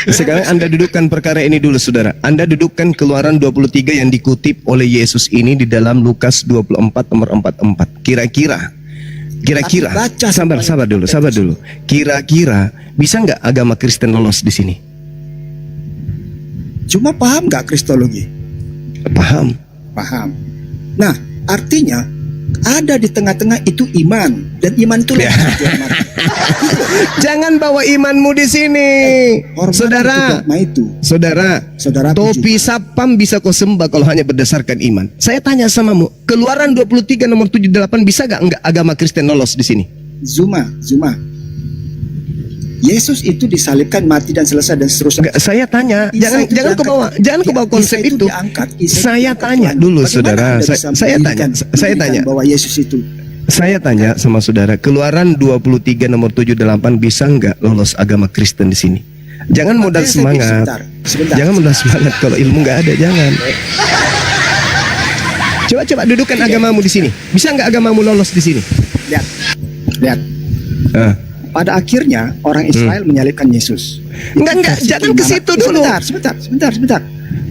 Sekarang Anda dudukkan perkara ini dulu, saudara. Anda dudukkan Keluaran 23 yang dikutip oleh Yesus ini di dalam Lukas 24 nomor 44. Kira-kira sabar dulu. Kira-kira bisa nggak agama Kristen lolos di sini? Cuma paham nggak Kristologi? Paham. Nah, artinya ada di tengah-tengah itu iman, dan iman itu Jangan bawa imanmu di sini, saudara. Saudara, topi sapam bisa kau sembah kalau hanya berdasarkan iman. Saya tanya samamu, Keluaran 23 nomor 78 bisa nggak agama Kristen lolos di sini? Zuma. Yesus itu disalibkan, mati dan selesai dan seterusnya. Saya tanya, jangan ke bawah konsep itu. Saya tanya dulu, saudara. Saya tanya bahwa Yesus itu. Saya tanya sama saudara, Keluaran 23 nomor 78 bisa nggak lolos agama Kristen di sini? Jangan modal semangat. Sebentar. Jangan modal semangat kalau ilmu nggak ada, jangan. Coba dudukkan agamamu di sini. Bisa nggak agamamu lolos di sini? Lihat. Pada akhirnya orang Israel menyalibkan Yesus. Enggak, jangan ke situ dulu. Sebentar.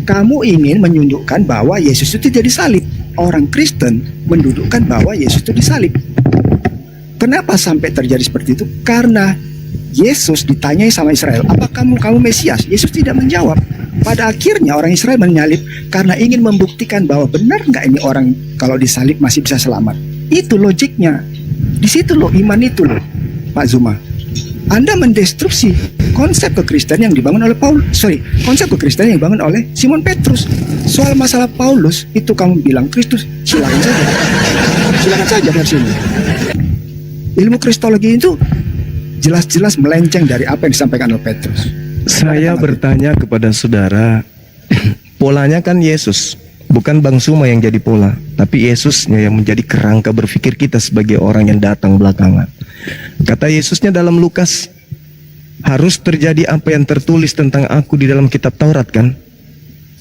Kamu ingin menunjukkan bahwa Yesus itu tidak disalib. Orang Kristen mendudukkan bahwa Yesus itu disalib. Kenapa sampai terjadi seperti itu? Karena Yesus ditanyai sama Israel, apa kamu Mesias? Yesus tidak menjawab. Pada akhirnya orang Israel menyalib karena ingin membuktikan bahwa benar nggak ini orang kalau disalib masih bisa selamat. Itu logiknya. Di situ loh iman itu loh, Pak Zuma. Anda mendestruksi konsep kekristenan yang dibangun oleh konsep kekristenan yang dibangun oleh Simon Petrus. Soal masalah Paulus itu kamu bilang Kristus, silakan saja versi ini. Ilmu kristologi itu jelas-jelas melenceng dari apa yang disampaikan oleh Petrus. Saya bertanya kepada saudara, polanya kan Yesus, bukan Bang Suma yang jadi pola, tapi Yesusnya yang menjadi kerangka berpikir kita sebagai orang yang datang belakangan. Kata Yesusnya dalam Lukas, harus terjadi apa yang tertulis tentang aku di dalam kitab Taurat kan?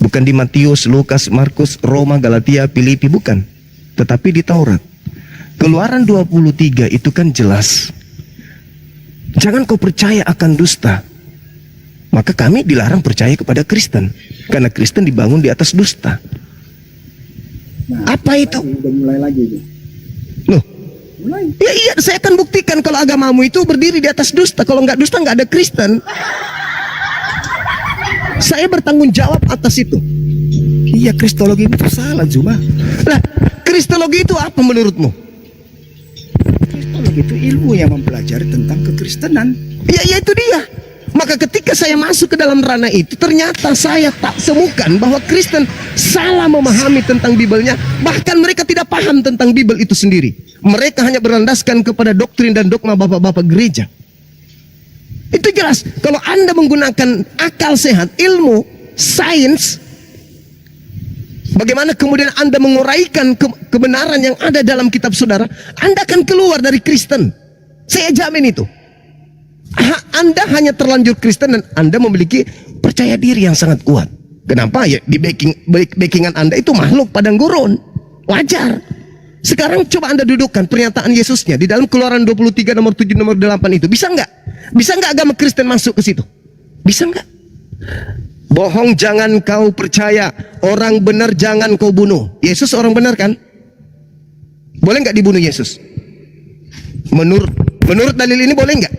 Bukan di Matius, Lukas, Markus, Roma, Galatia, Filipi, bukan. Tetapi di Taurat. Keluaran 23 itu kan jelas. Jangan kau percaya akan dusta. Maka kami dilarang percaya kepada Kristen, karena Kristen dibangun di atas dusta. Nah, apa itu? Udah mulai lagi nih. Loh, iya, saya akan buktikan kalau agamamu itu berdiri di atas dusta. Kalau nggak dusta nggak ada Kristen. Saya bertanggung jawab atas itu. Iya, kristologi itu salah, Zuma. Lah, kristologi itu apa menurutmu? Kristologi itu ilmu yang mempelajari tentang kekristenan. Ya itu dia. Maka ketika saya masuk ke dalam ranah itu, ternyata saya tak semukan bahwa Kristen salah memahami tentang Bibelnya. Bahkan mereka tidak paham tentang Bibel itu sendiri. Mereka hanya berlandaskan kepada doktrin dan dogma bapak-bapak gereja. Itu jelas. Kalau Anda menggunakan akal sehat, ilmu, sains, bagaimana kemudian Anda menguraikan kebenaran yang ada dalam kitab saudara, Anda akan keluar dari Kristen. Saya jamin itu. Anda hanya terlanjur Kristen dan Anda memiliki percaya diri yang sangat kuat. Kenapa? Ya di backingan Anda itu makhluk padang gurun. Wajar. Sekarang coba Anda dudukkan pernyataan Yesusnya di dalam Keluaran 23 nomor 7 nomor 8 itu. Bisa nggak? Bisa nggak agama Kristen masuk ke situ? Bisa nggak? Bohong jangan kau percaya, orang benar jangan kau bunuh. Yesus orang benar kan? Boleh nggak dibunuh Yesus? Menurut dalil ini boleh nggak?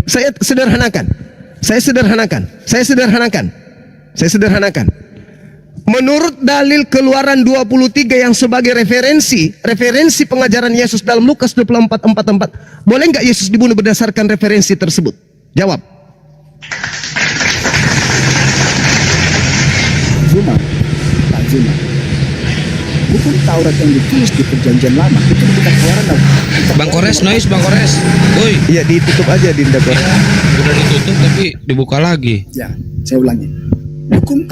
Saya sederhanakan. Menurut dalil Keluaran 23 yang sebagai referensi pengajaran Yesus dalam Lukas 24:44, boleh nggak Yesus dibunuh berdasarkan referensi tersebut? Jawab. Pak Zuma. Bukan Taurat yang ditulis di Perjanjian Lama itu bukan Keluaran. Bang Kores, woi. Iya, ditutup aja Dinda Kores. Udah ditutup tapi dibuka lagi. Ya, saya ulangi. Hukum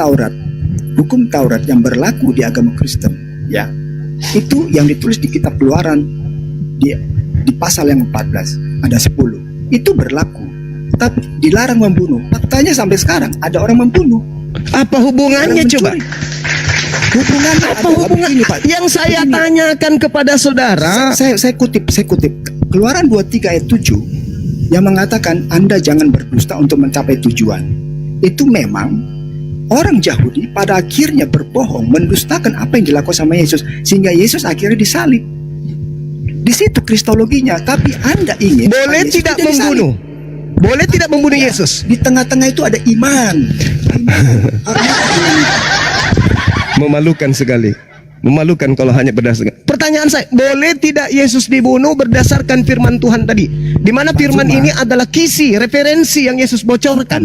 Taurat yang berlaku di agama Kristen, ya, itu yang ditulis di kitab Keluaran di pasal yang 14 ada 10. Itu berlaku, tapi dilarang membunuh. Faktanya sampai sekarang ada orang membunuh. Apa hubungannya coba? Hubungan ini, Pak. Yang saya tanyakan kepada saudara, saya kutip Keluaran 23 ayat 7. yang mengatakan Anda jangan berdusta untuk mencapai tujuan. Itu memang orang Yahudi pada akhirnya berbohong, mendustakan apa yang dilakukan sama Yesus, sehingga Yesus akhirnya disalib. Di situ kristologinya. Tapi Anda ingin Boleh Yesus tidak disalib. membunuh? Boleh tidak membunuh Yesus? Di tengah-tengah itu ada iman. Memalukan sekali. Memalukan kalau hanya berdasarkan. Pertanyaan saya, boleh tidak Yesus dibunuh berdasarkan firman Tuhan tadi? Di mana firman Zuma. ini adalah kisi, referensi yang Yesus bocorkan.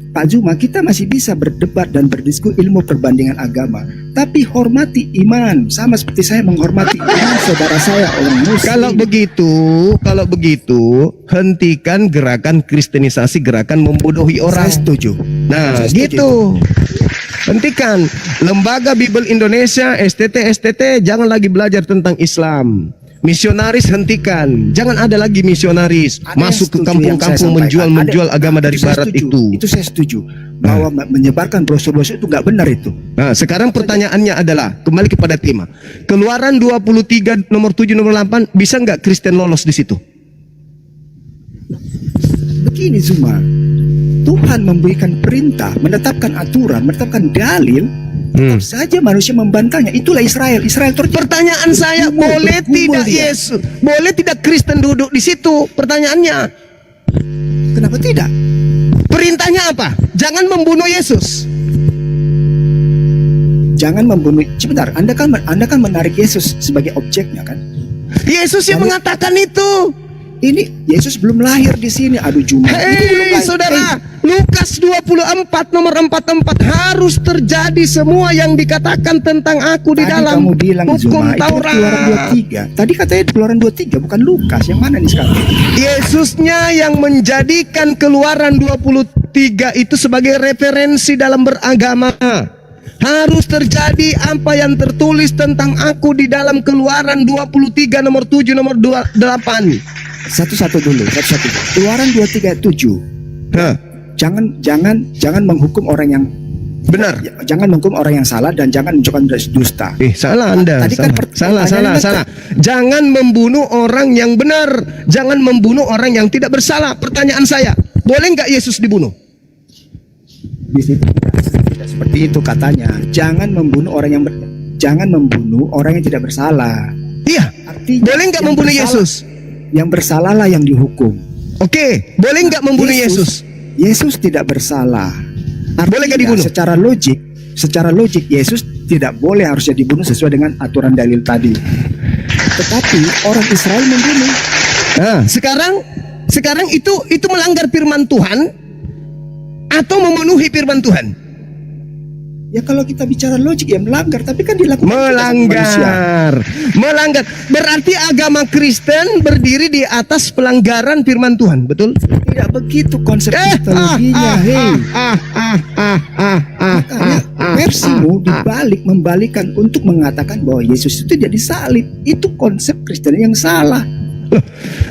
Pak Zuma, kita masih bisa berdebat dan berdiskusi ilmu perbandingan agama, tapi hormati iman, sama seperti saya menghormati iman saudara saya orang Muslim. Kalau begitu, hentikan gerakan kristenisasi, gerakan membodohi orang. Saya setuju. Nah, Saya setuju. gitu. Hentikan. Lembaga Bible Indonesia, STT, jangan lagi belajar tentang Islam. Misionaris hentikan. Jangan ada lagi misionaris Ada masuk ke yang setuju yang saya kampung-kampung sampaikan. menjual agama dari Itu saya barat setuju. itu. Itu saya setuju. Bahwa menyebarkan brosur-brosur itu nggak benar itu. Nah, sekarang pertanyaannya adalah kembali kepada tema. Keluaran 23 nomor 7 nomor 8 bisa nggak Kristen lolos di situ? Begini Zuma, Tuhan memberikan perintah, menetapkan aturan, menetapkan dalil, tetap saja manusia membantahnya. Itulah Israel. Israel Pertanyaan saya, boleh tidak Yesus, boleh tidak Kristen duduk di situ? Pertanyaannya, Kenapa tidak? perintahnya apa? Jangan membunuh Yesus. Jangan membunuh. Sebentar, Anda kan menarik Yesus sebagai objeknya kan? Yesus yang mengatakan itu. Ini Yesus belum lahir di sini. Aduh Juma. Ini belum Hei lahir. saudara, Lukas 24 nomor 44 harus terjadi semua yang dikatakan tentang aku di Tadi dalam kamu bilang hukum Zuma, itu Taurat. Keluaran 23. Tadi katanya Keluaran 23 bukan Lukas. Yang mana nih sekarang? Yesusnya yang menjadikan Keluaran 23 itu sebagai referensi dalam beragama. Harus terjadi apa yang tertulis tentang aku di dalam Keluaran 23 nomor 7 nomor 28. Satu-satu dulu, satu-satu. Keluaran 23:7. Hah, Jangan menghukum orang yang benar. jangan menghukum orang yang salah dan jangan menunjukkan dusta. Salah Anda. Tadi kan Salah. Jangan membunuh orang yang benar. Jangan membunuh orang yang tidak bersalah. Pertanyaan saya, boleh nggak Yesus dibunuh? Di situ tidak seperti itu katanya. Jangan membunuh orang yang tidak bersalah. Iya. Artinya Boleh nggak yang membunuh bersalah- Yesus? Yang bersalahlah yang dihukum. Oke. Boleh nggak membunuh Yesus? Yesus tidak bersalah. Boleh nggak dibunuh? Secara logik Yesus tidak boleh harusnya dibunuh sesuai dengan aturan dalil tadi. Tetapi orang Israel membunuh. Nah, sekarang itu melanggar firman Tuhan atau memenuhi firman Tuhan? Ya kalau kita bicara logik ya melanggar, tapi kan dilakukan manusia. Melanggar. Berarti agama Kristen berdiri di atas pelanggaran firman Tuhan, betul? Tidak begitu konsep kristologinya. Makanya versimu membalikan untuk mengatakan bahwa Yesus itu tidak disalib. Itu konsep Kristen yang salah.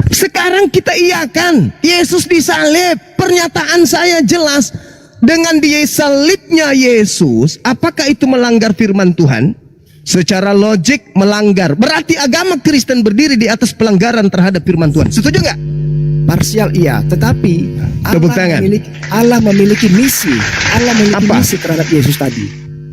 Sekarang kita iakan Yesus disalib. Pernyataan saya jelas. Dengan disalibnya Yesus, apakah itu melanggar firman Tuhan? Secara logik melanggar. Berarti agama Kristen berdiri di atas pelanggaran terhadap firman Tuhan. Setuju nggak? Parsial iya, tetapi Tepuk tangan. Allah memiliki misi. Allah memiliki Apa? misi terhadap Yesus tadi.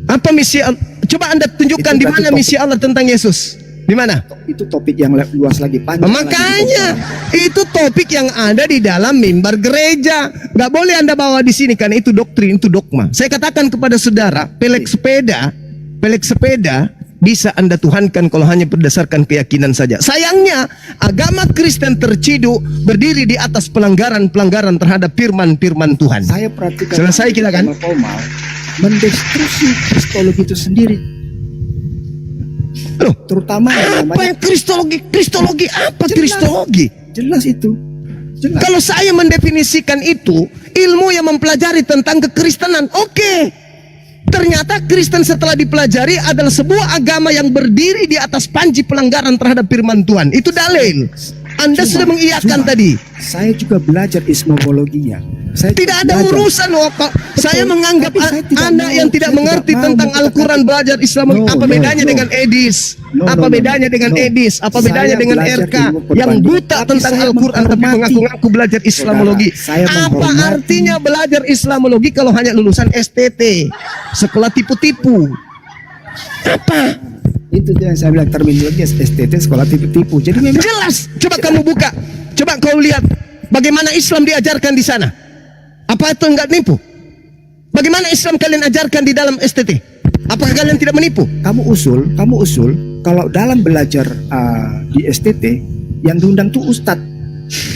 Apa misi Allah? Coba Anda tunjukkan Itu di berarti mana misi Allah tentang Yesus. Di mana? Itu topik yang luas lagi, panjang. Makanya lagi. itu topik yang ada di dalam mimbar gereja. Gak boleh Anda bawa di sini karena itu doktrin, itu dogma. Saya katakan kepada saudara, pelek sepeda bisa Anda tuhankan kalau hanya berdasarkan keyakinan saja. Sayangnya agama Kristen terciduk berdiri di atas pelanggaran terhadap firman Tuhan. Saya perhatikan. Selesai kita kan? Komal mendestruksi kristologi itu sendiri. Loh, Terutama yang apa namanya yang kristologi apa Jelas. kristologi? jelas itu. Jelas. Kalau saya mendefinisikan itu ilmu yang mempelajari tentang kekristenan, oke. Ternyata Kristen setelah dipelajari adalah sebuah agama yang berdiri di atas panji pelanggaran terhadap firman Tuhan. Itu dalil. Anda sudah mengiyakan tadi. Saya juga belajar ismologinya. Saya Tidak juga ada belajar. urusan loh, Pak. Saya menganggap Tapi saya tidak Anda mau, yang tidak saya mengerti tidak mau tentang mengatakan- Al-Quran belajar Islam. No, Apa no, bedanya no. dengan Edis? No, Apa no, no, bedanya dengan no. Edis? Apa Saya bedanya dengan belajar RK ilmu yang perbandingan, buta tapi tentang saya Al-Quran tapi menghormati. mengaku-ngaku belajar Islamologi? Saudara, saya Apa menghormati. artinya belajar Islamologi kalau hanya lulusan STT? Sekolah tipu-tipu. Apa? Itu yang saya bilang terminologi STT sekolah tipu-tipu. Jadi memang Jelas. Coba kamu buka. Coba kau lihat bagaimana Islam diajarkan di sana. Apa itu enggak nipu? Bagaimana Islam kalian ajarkan di dalam STT? Apakah kalian tidak menipu? kamu usul kalau dalam belajar di STT yang diundang tuh ustadz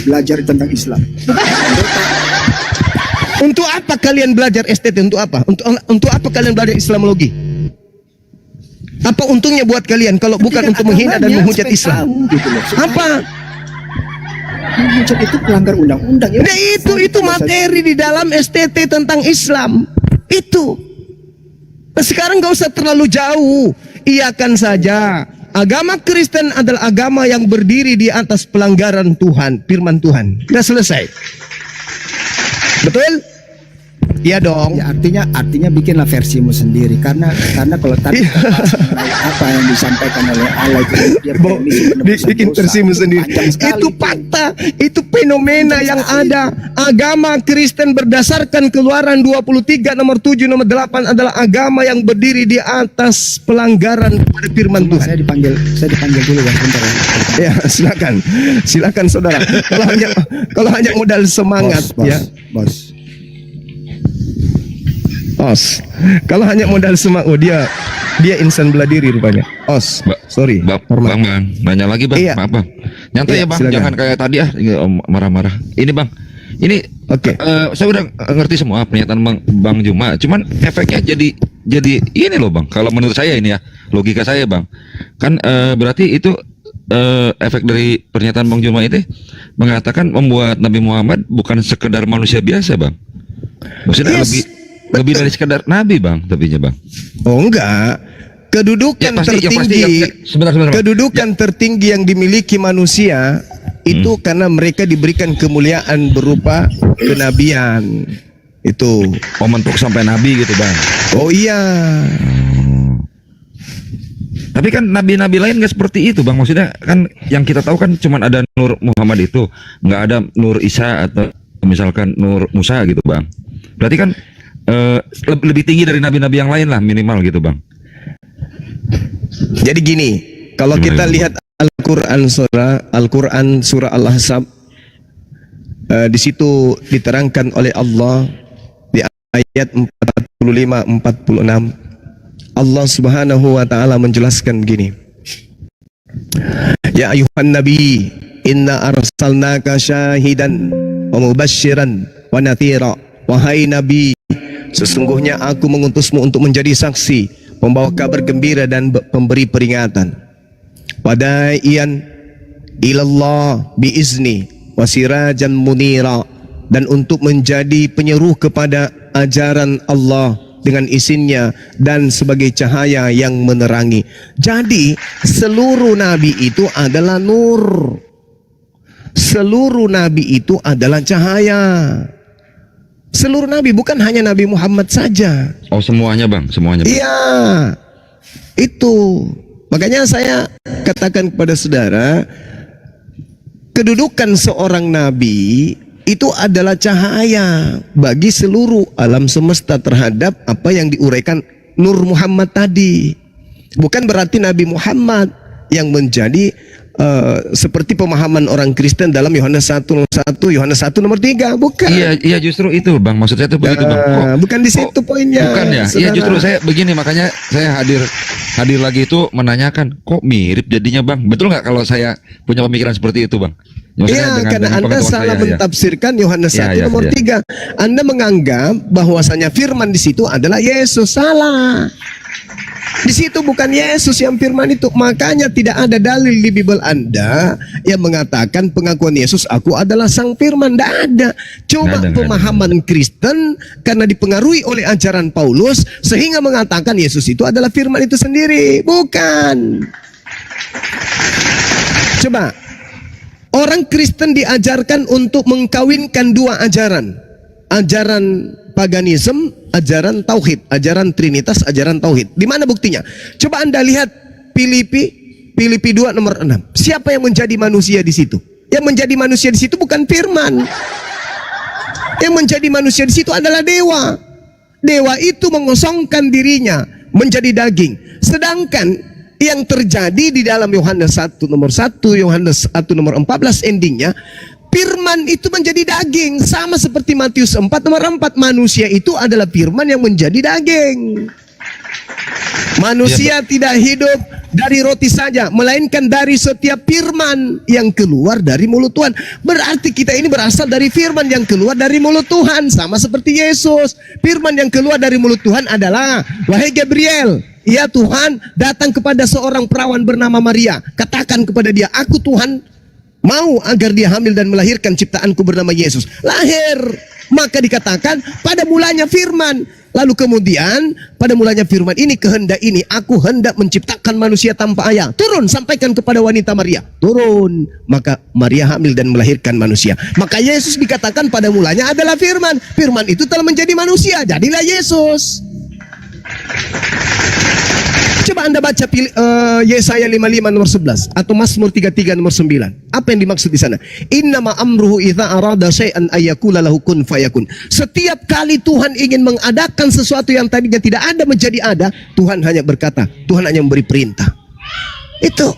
belajar tentang Islam. Untuk apa kalian belajar STT? Untuk apa? Untuk apa kalian belajar Islamologi? Apa untungnya buat kalian kalau bukan untuk menghina dan menghujat Islam? Gitu loh. Apa? Menghujat itu pelanggar undang-undang. Ya, Nah, itu materi di dalam STT tentang Islam. Itu. Nah, sekarang gak usah terlalu jauh. Iakan saja. Agama Kristen adalah agama yang berdiri di atas pelanggaran Tuhan, firman Tuhan. Sudah selesai. Betul? Iya dong. Ya, artinya bikinlah versimu sendiri karena kalau tadi bahas mengenai apa yang disampaikan oleh Allah itu dia permisi penebusan Bikin dosa. versimu sendiri. Panjang sekali Itu fakta, itu fenomena yang ada. Agama Kristen berdasarkan Keluaran 23 nomor 7 nomor 8 adalah agama yang berdiri di atas pelanggaran pada firman Cuma Tuhan. saya dipanggil dulu ya sebentar ya. Ya, silakan saudara. Kalau hanya modal semangat ya. Bos. Os. Kalau hanya modal semangat, oh dia insan bela diri rupanya. Os. Sorry. Hormat. Bang, nanya lagi bang, Iya. maaf bang. Nyantai Iya, ya bang, silakan. jangan kayak tadi marah-marah. Ini bang, ini Oke. saya udah ngerti semua pernyataan bang Juma. Cuman efeknya jadi ini loh bang. Kalau menurut saya ini ya logika saya bang, kan berarti itu efek dari pernyataan bang Juma itu mengatakan membuat Nabi Muhammad bukan sekedar manusia biasa bang. Maksudnya Yes. lebih dari sekedar Nabi bang, tapinya bang. Oh enggak. Kedudukan tertinggi, sebentar. kedudukan tertinggi yang dimiliki manusia itu karena mereka diberikan kemuliaan berupa kenabian. Itu. Oh, mentok sampai Nabi gitu bang. Oh iya. Tapi kan nabi-nabi lain nggak seperti itu bang. Maksudnya kan yang kita tahu kan cuman ada Nur Muhammad itu, nggak ada Nur Isa atau misalkan Nur Musa gitu bang. Berarti kan lebih tinggi dari nabi-nabi yang lain lah minimal gitu bang. Jadi gini, kalau kita lihat Al-Quran surah Al-Ahzab, di situ diterangkan oleh Allah di ayat 45-46, Allah Subhanahu wa taala menjelaskan begini. Ya ayuhan nabi, inna arsalnaka syahidan wa mubasysyiran wa natsira. Wahai nabi, sesungguhnya aku mengutusmu untuk menjadi saksi, pembawa kabar gembira dan pemberi peringatan. Wadaiyan ilallah biizni wasirajan munira, dan untuk menjadi penyeru kepada ajaran Allah dengan izinnya dan sebagai cahaya yang menerangi. Jadi seluruh nabi itu adalah nur. Seluruh nabi itu adalah cahaya. Seluruh nabi, bukan hanya Nabi Muhammad saja. Oh semuanya bang, semuanya. Bang. Iya, itu. Makanya saya katakan kepada saudara, kedudukan seorang nabi itu adalah cahaya bagi seluruh alam semesta terhadap apa yang diuraikan Nur Muhammad tadi. Bukan berarti Nabi Muhammad yang menjadi seperti pemahaman orang Kristen dalam Yohanes 1 Yohanes 1 nomor 3, bukan. Iya justru itu bang, maksud saya itu begitu bang. Bukan di situ poinnya. Bukan ya. Iya saudara. justru saya begini, makanya saya hadir lagi itu menanyakan kok mirip jadinya bang. Betul nggak kalau saya punya pemikiran seperti itu bang? Maksudnya Iya, karena dengan Anda pengetahuan salah saya, ya. mentafsirkan Yohanes 1 nomor 3. Anda menganggap bahwasanya firman di situ adalah Yesus. Salah. Di situ bukan Yesus yang firman itu. Makanya tidak ada dalil di Bible Anda yang mengatakan pengakuan Yesus, aku adalah sang firman. Tidak ada. Cuma Nggak ada. pemahaman Kristen karena dipengaruhi oleh ajaran Paulus sehingga mengatakan Yesus itu adalah firman itu sendiri. Bukan. Coba Orang Kristen diajarkan untuk mengkawinkan dua ajaran. Ajaran paganisme, ajaran tauhid, ajaran trinitas, ajaran tauhid. Di mana buktinya? Coba Anda lihat Filipi 2 nomor 6. Siapa yang menjadi manusia di situ? Yang menjadi manusia di situ bukan firman. Yang menjadi manusia di situ adalah dewa. Dewa itu mengosongkan dirinya menjadi daging. Sedangkan yang terjadi di dalam Yohanes 1 nomor 1, Yohanes 1 nomor 14 endingnya, firman itu menjadi daging. Sama seperti Matius 4 nomor 4, manusia itu adalah firman yang menjadi daging. Manusia tidak hidup dari roti saja, melainkan dari setiap firman yang keluar dari mulut Tuhan. Berarti kita ini berasal dari firman yang keluar dari mulut Tuhan. Sama seperti Yesus. Firman yang keluar dari mulut Tuhan adalah, wahai Gabriel, ya Tuhan datang kepada seorang perawan bernama Maria. Katakan kepada dia, aku Tuhan mau agar dia hamil dan melahirkan ciptaanku bernama Yesus. Lahir. Maka dikatakan pada mulanya firman. Lalu kemudian pada mulanya firman ini, kehendak ini, aku hendak menciptakan manusia tanpa ayah. Turun, sampaikan kepada wanita Maria. Turun. Maka Maria hamil dan melahirkan manusia. Maka Yesus dikatakan pada mulanya adalah firman. Firman itu telah menjadi manusia. Jadilah Yesus. Coba Anda baca Yesaya 55 nomor 11 atau Mazmur 33 nomor 9. Apa yang dimaksud di sana? Innama amruhu idza arada syai'an ayyakula lahu kun fayakun. Setiap kali Tuhan ingin mengadakan sesuatu yang tadinya tidak ada menjadi ada, Tuhan hanya berkata, Tuhan hanya memberi perintah. Itu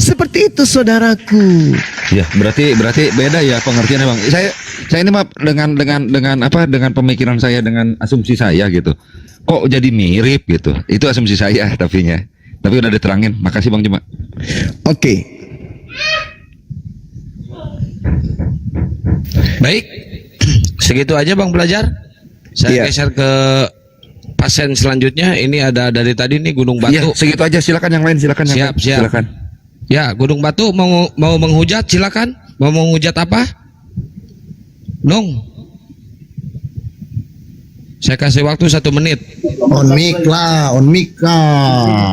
seperti itu, saudaraku. Ya, berarti beda ya pengertiannya, Bang. Saya ini mah dengan pemikiran saya, dengan asumsi saya gitu. Kok jadi mirip gitu. Itu asumsi saya tapi udah diterangin. Makasih Bang Juma. Oke. Baik. Segitu aja Bang Pelajar. Saya geser ke pasien selanjutnya. Ini ada dari tadi nih Gunung Batu. Iya, segitu aja, silakan yang lain, silakan. Siap. Silakan. Ya, Gunung Batu mau menghujat, silakan. Mau menghujat apa? Nung. Saya kasih waktu 1 menit. On mic lah.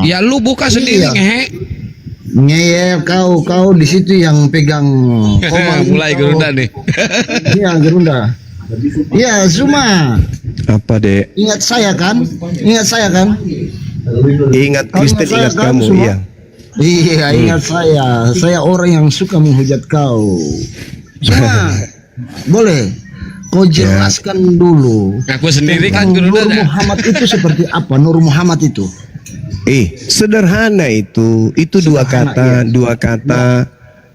Ya lu buka sendiri ngehe. Ngeyel kau di situ yang pegang komando. Mulai gerunda nih. Iya, gerunda. Iya, Zuma. Apa, Dek? Ingat saya kan? Ingat Kau Kristen, saya ingat kan, kamu, Zuma? iya. Iya, ingat saya. Saya orang yang suka menghujat kau. Zuma, boleh kau jelaskan dulu. Aku sendiri kan Nur gerunda. Muhammad itu seperti apa? Nur Muhammad itu. Sederhana itu dua Sederhana, kata.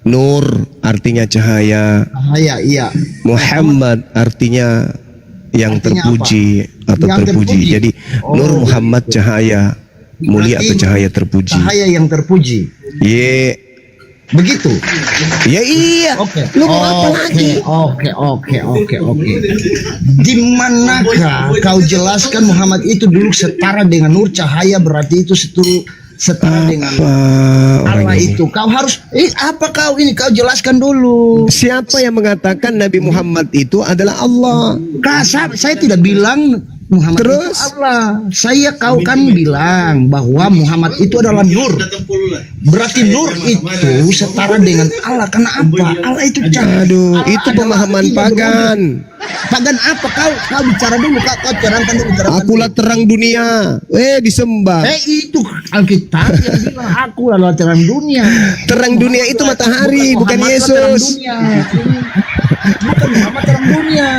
Nur artinya cahaya, Cahaya, iya. Muhammad artinya yang Artinya terpuji atau Yang terpuji. terpuji. Jadi Oh. Nur Muhammad cahaya mulia Berarti atau cahaya terpuji. Cahaya yang terpuji. Ye, Begitu. ya iya. Oke. Lu mau apa lagi? Oke. Di manakah kau jelaskan Muhammad itu dulu setara dengan nur cahaya, berarti itu setara dengan Apa orang Allah ini? itu. Kau harus apa kau ini kau jelaskan dulu. Siapa yang mengatakan Nabi Muhammad itu adalah Allah? Saya tidak bilang Muhammad Terus? itu Allah. Kau kan bilang bahwa Muhammad itu adalah nur. Berarti nur itu setara dengan Allah. Karena apa? Allah itu cahaya. Aduh, Allah itu adalah pemahaman tidak pagan. berwujud. Pagan apa? Kau bicara dulu. Kau terangkan dulu. Akulah terang dunia. Disembah. Itu Alkitab yang bilang aku adalah terang dunia. Terang dunia itu matahari, bukan Muhammad Yesus. terang dunia. Bukan Muhammad terang dunia.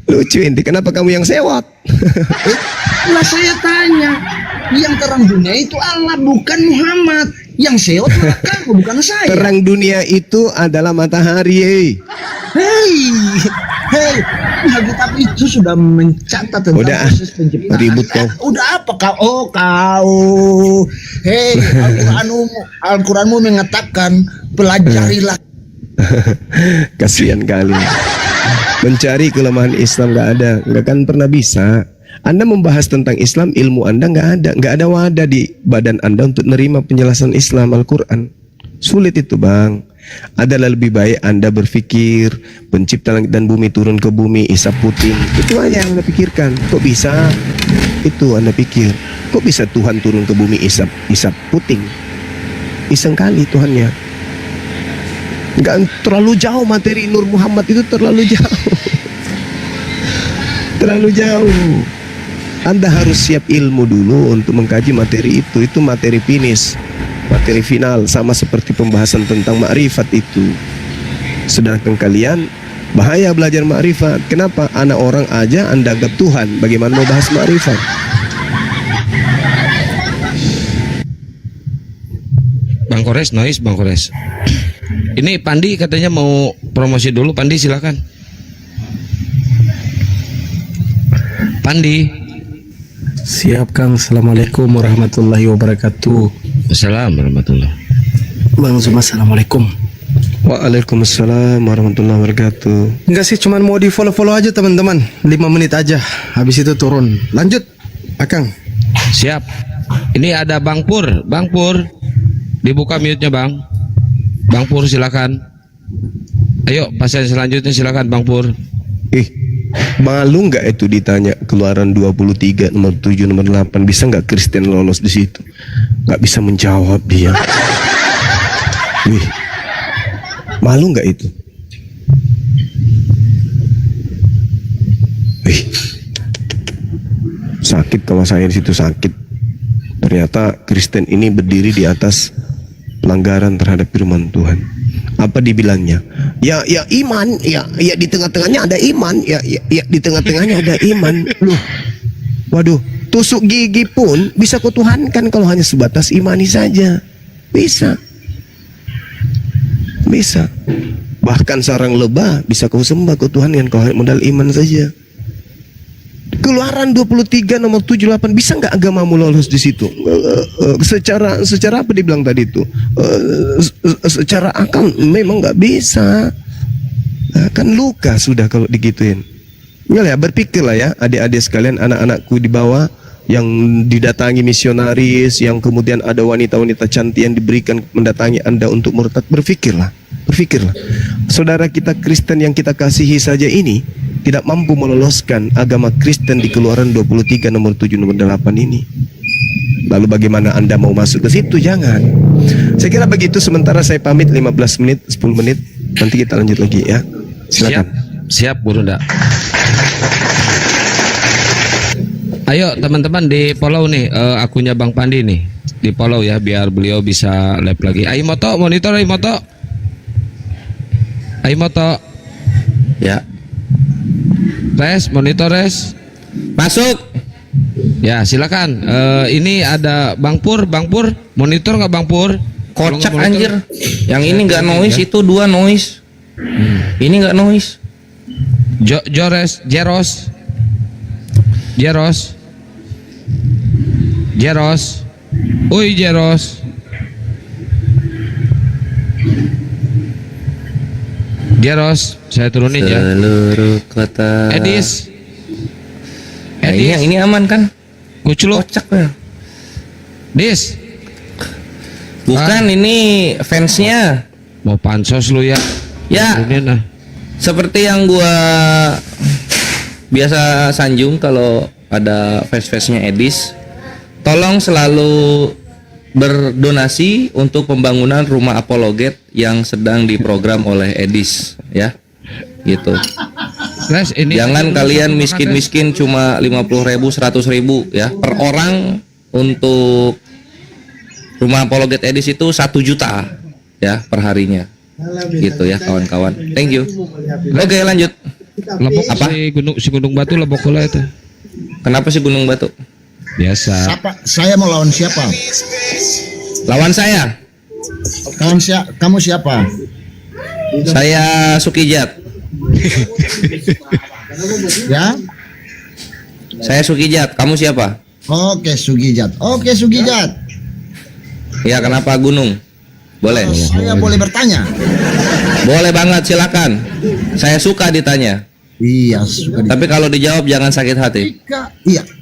Lucu ente, kenapa kamu yang sewot? Lah saya tanya, yang terang dunia itu Allah, bukan Muhammad. Yang sewot kamu, bukan saya. Terang dunia itu adalah matahari. Hei, Alkitab itu sudah mencatat tentang Udah, proses penciptaan. ribut kau. Udah apa kau? Oh kau. Hei, Al-Quranmu mengatakan pelajarilah. Kasihan kali. Mencari kelemahan Islam nggak akan pernah bisa. Anda membahas tentang Islam, ilmu Anda nggak ada wadah di badan Anda untuk menerima penjelasan Islam Al-Quran. Sulit itu bang. Adalah lebih baik Anda berpikir pencipta langit dan bumi turun ke bumi, isap puting. Itu aja yang Anda pikirkan. Kok bisa? Itu Anda pikir. Kok bisa Tuhan turun ke bumi isap puting? Iseng kali Tuhannya. Nggak terlalu jauh materi Nur Muhammad itu, terlalu jauh. Terlalu jauh. Anda harus siap ilmu dulu untuk mengkaji materi itu. Itu materi finish, materi final, sama seperti pembahasan tentang makrifat itu. Sedangkan kalian bahaya belajar makrifat. Kenapa? Anak orang aja Anda anggap Tuhan, bagaimana mau bahas makrifat? Bang Kores, noise Bang Kores. Ini Pandi katanya mau promosi dulu. Pandi silakan. Pandi. Siap Kang, Assalamualaikum warahmatullahi wabarakatuh. Assalamualaikum warahmatullahi. Bang Zuma, Assalamualaikum. Waalaikumsalam warahmatullahi wabarakatuh. Enggak sih, cuman mau di follow aja teman-teman, 5 menit aja, habis itu turun. Lanjut Akang. Siap. Ini ada Bang Pur. Bang Pur, dibuka mute-nya Bang. Bang Pur silakan. Ayo pasien selanjutnya silakan Bang Pur. Malu nggak itu ditanya Keluaran 23 nomor 7 nomor 8, bisa nggak Kristen lolos di situ? Nggak bisa menjawab dia. Wih, malu nggak itu? Wih, sakit kalau saya di situ, sakit. Ternyata Kristen ini berdiri di atas pelanggaran terhadap firman Tuhan. Apa dibilangnya? Ya iman, ya di tengah-tengahnya ada iman, ya di tengah-tengahnya ada iman. Loh, waduh, tusuk gigi pun bisa kau tuhankan kalau hanya sebatas imani saja. Bisa. Bahkan sarang lebah bisa kau sembah, kau tuhankan kalau modal iman saja. Keluaran 23 nomor 78, bisa nggak agamamu lolos di situ? Secara apa dibilang tadi itu? Secara akal memang nggak bisa. Kan luka sudah kalau digituin. Ya, berpikirlah ya adik-adik sekalian, anak-anakku di bawah yang didatangi misionaris, yang kemudian ada wanita-wanita cantik yang diberikan mendatangi Anda untuk murtad. Berpikirlah. Saudara kita Kristen yang kita kasihi saja ini tidak mampu meloloskan agama Kristen di Keluaran 23 nomor 7 nomor 8 ini. Lalu bagaimana Anda mau masuk ke situ? Jangan. Saya kira begitu, sementara saya pamit 15 menit, 10 menit. Nanti kita lanjut lagi ya. Silakan. Siap Burunda. Ayo teman-teman di follow nih akunnya Bang Pandi nih. Di follow ya biar beliau bisa live lagi. Ayo moto, monitor ayo moto. Ayo moto. Ya. Res, monitor res. Masuk. Ya, silakan. Ini ada Bang Pur, monitor nggak Bang Pur? Kocak anjir. Yang ini nggak noise, ya. itu 2 noise. Ini nggak noise. Jeros. Oi Jeros. Saya turunin ya. Seluruh kota. Edis. Nah, ini aman kan? Kuculuk. Kocak ya. Dis. Bukan, ini fansnya. Mau pansos lu ya? Ya. Turunin, Seperti yang gua biasa sanjung kalau ada fans-fansnya Edis, tolong selalu berdonasi untuk pembangunan rumah apologet yang sedang diprogram oleh Edis ya. Gitu. Res, ini Jangan kalian miskin-miskin cuma 50.000, 100.000 ya per orang. Untuk rumah apologet Edis itu 1 juta ya per harinya. Gitu ya kawan-kawan. Thank you. Oke, lanjut. Lebok apa? Si Gunung Batu lebok kula itu. Kenapa sih Gunung Batu? Biasa. Saya mau lawan siapa? Lawan saya. Kamu siapa? Saya Sukijat. Ya? Saya Sukijat. Kamu siapa? Oke, Sugijat. Ya, kenapa gunung? Boleh. Saya boleh bertanya? Boleh banget, silakan. Saya suka ditanya. Iya, suka. Tapi kalau dijawab jangan sakit hati.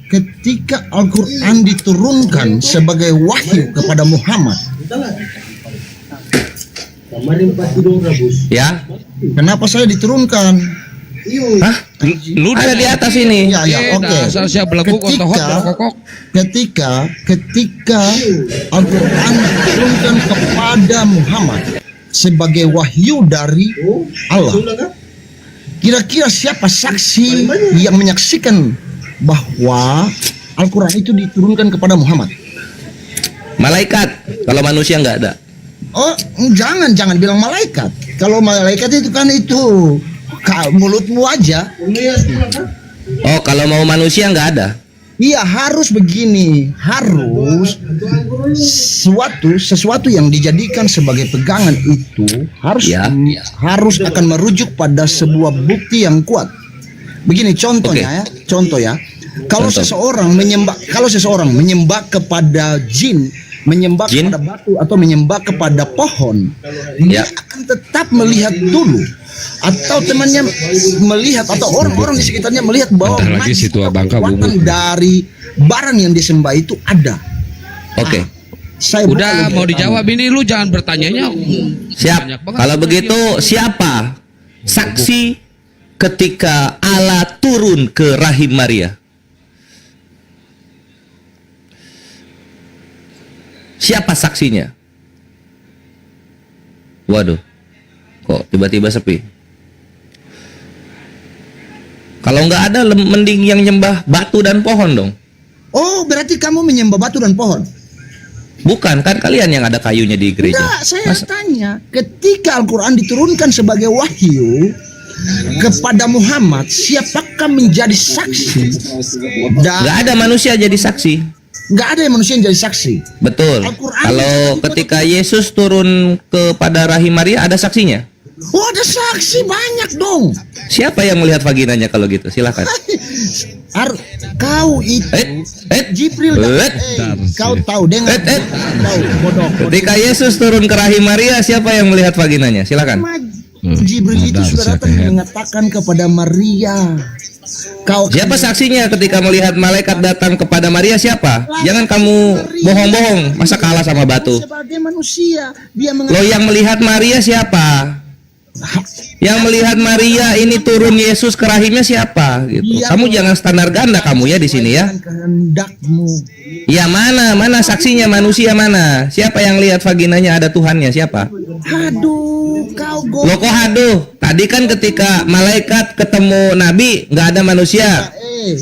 Ketika Al-Quran diturunkan sebagai wahyu kepada Muhammad, Ya. kenapa saya diturunkan? Hah? Lu Ada di atas ini. Ya, oke. Iya. Ketika Al-Quran diturunkan kepada Muhammad, sebagai wahyu dari Allah. Kira-kira siapa saksi yang menyaksikan bahwa Al-Quran itu diturunkan kepada Muhammad? Malaikat. Kalau manusia nggak ada. Oh, jangan bilang malaikat. Kalau malaikat itu kan itu mulutmu aja. Oh, kalau mau manusia nggak ada. Iya, harus begini, harus sesuatu yang dijadikan sebagai pegangan itu harus Ya. harus akan merujuk pada sebuah bukti yang kuat. Begini contohnya ya, contoh ya. Kalau Contoh. seseorang menyembah kepada jin, menyembah Jin? kepada batu atau menyembah kepada pohon, dia Ya. akan tetap melihat dulu, atau temannya melihat, atau orang-orang di sekitarnya melihat bahwa Bentar lagi si tua bangka kekuatan bubuk. dari barang yang disembah itu ada. Oke. Saya Udah buka mau logika dijawab kamu. ini, lu jangan bertanyanya. Siap. Banyak banget. Kalau begitu siapa saksi ketika Allah turun ke rahim Maria? Siapa saksinya? Waduh, kok tiba-tiba sepi? Kalau nggak ada, mending yang nyembah batu dan pohon dong. Oh, berarti kamu menyembah batu dan pohon? Bukan, kan kalian yang ada kayunya di gereja. Enggak, saya tanya, ketika Al-Quran diturunkan sebagai wahyu kepada Muhammad, siapakah menjadi saksi? Nggak ada manusia jadi saksi. Nggak ada yang manusia yang jadi saksi. Betul. Al-Quran Kalau itu ketika Yesus turun kepada rahim Maria, ada saksinya. Oh, ada saksi banyak dong. Siapa yang melihat vaginanya kalau gitu? Silakan. Kau itu Jibril kau tahu dengar tahu bodoh. Ketika Yesus turun ke rahim Maria, siapa yang melihat vaginanya? Silakan. Jibril itu sudah datang mengatakan kepada Maria, kau Siapa saksinya ketika melihat malaikat datang kepada Maria? Siapa? Jangan kamu bohong-bohong. Masa kalah sama batu? sebagai manusia dia Lo yang melihat Maria siapa? Yang melihat Maria ini turun Yesus ke rahimnya siapa? Gitu. Kamu jangan standar ganda kamu ya di sini ya. kehendakmu. Ya mana saksinya, manusia mana? Siapa yang lihat vaginanya ada Tuhannya? Siapa? Aduh, kau Lo kok haduh? Tadi kan ketika malaikat ketemu Nabi nggak ada manusia.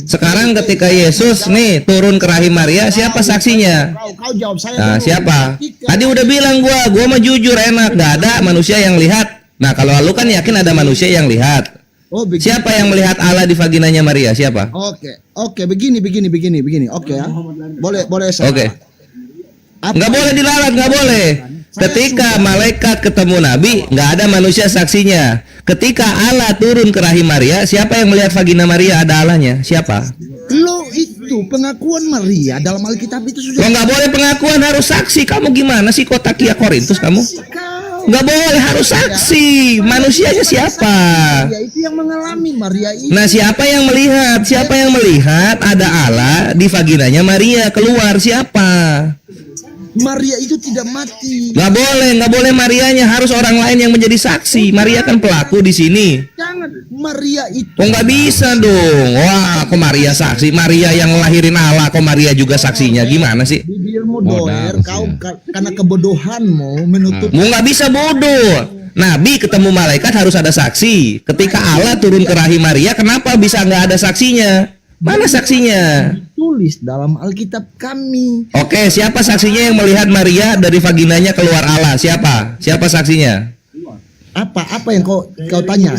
Sekarang ketika Yesus nih turun ke rahim Maria, siapa saksinya? kau jawab saya. Nah, dulu. siapa? Ketika- Tadi udah bilang gua mah jujur enak, nggak ada manusia yang lihat. Nah, kalau lu kan yakin ada manusia yang lihat. Oh, begini. Siapa yang melihat Allah di vaginanya Maria? Siapa? Oke, begini. Oke ya. Boleh saya. Oke. Apa- Nggak boleh dilalat, nggak boleh. Ketika malaikat ketemu Nabi, nggak ada manusia saksinya. Ketika Allah turun ke rahim Maria, siapa yang melihat vagina Maria ada Allahnya? Siapa? Lo itu pengakuan Maria dalam Alkitab itu Lo sudah nggak boleh pengakuan, harus saksi. Kamu gimana sih Kotakia Korintus kamu? Nggak boleh, harus saksi. Manusianya siapa? Maria itu yang mengalami Maria itu. Nah, siapa yang melihat? Siapa yang melihat ada Allah di vaginanya Maria keluar? Siapa? Maria itu tidak mati. Nggak boleh Marianya, harus orang lain yang menjadi saksi. Maria kan pelaku di sini. Jangan, Maria itu. Oh, nggak bisa dong. Wah, kok Maria saksi? Maria yang ngelahirin Allah, kok Maria juga saksinya? Gimana sih? Bibirmu Modal doer, kau sih karena kebodohanmu menutup. Mau nggak bisa bodoh. Nabi ketemu malaikat harus ada saksi. Ketika Allah turun ke rahim Maria, kenapa bisa nggak ada saksinya? Mana saksinya? Tulis dalam Alkitab kami. Oke, siapa saksinya yang melihat Maria dari vaginanya keluar Allah? Siapa? Siapa saksinya? Apa yang kau tanya?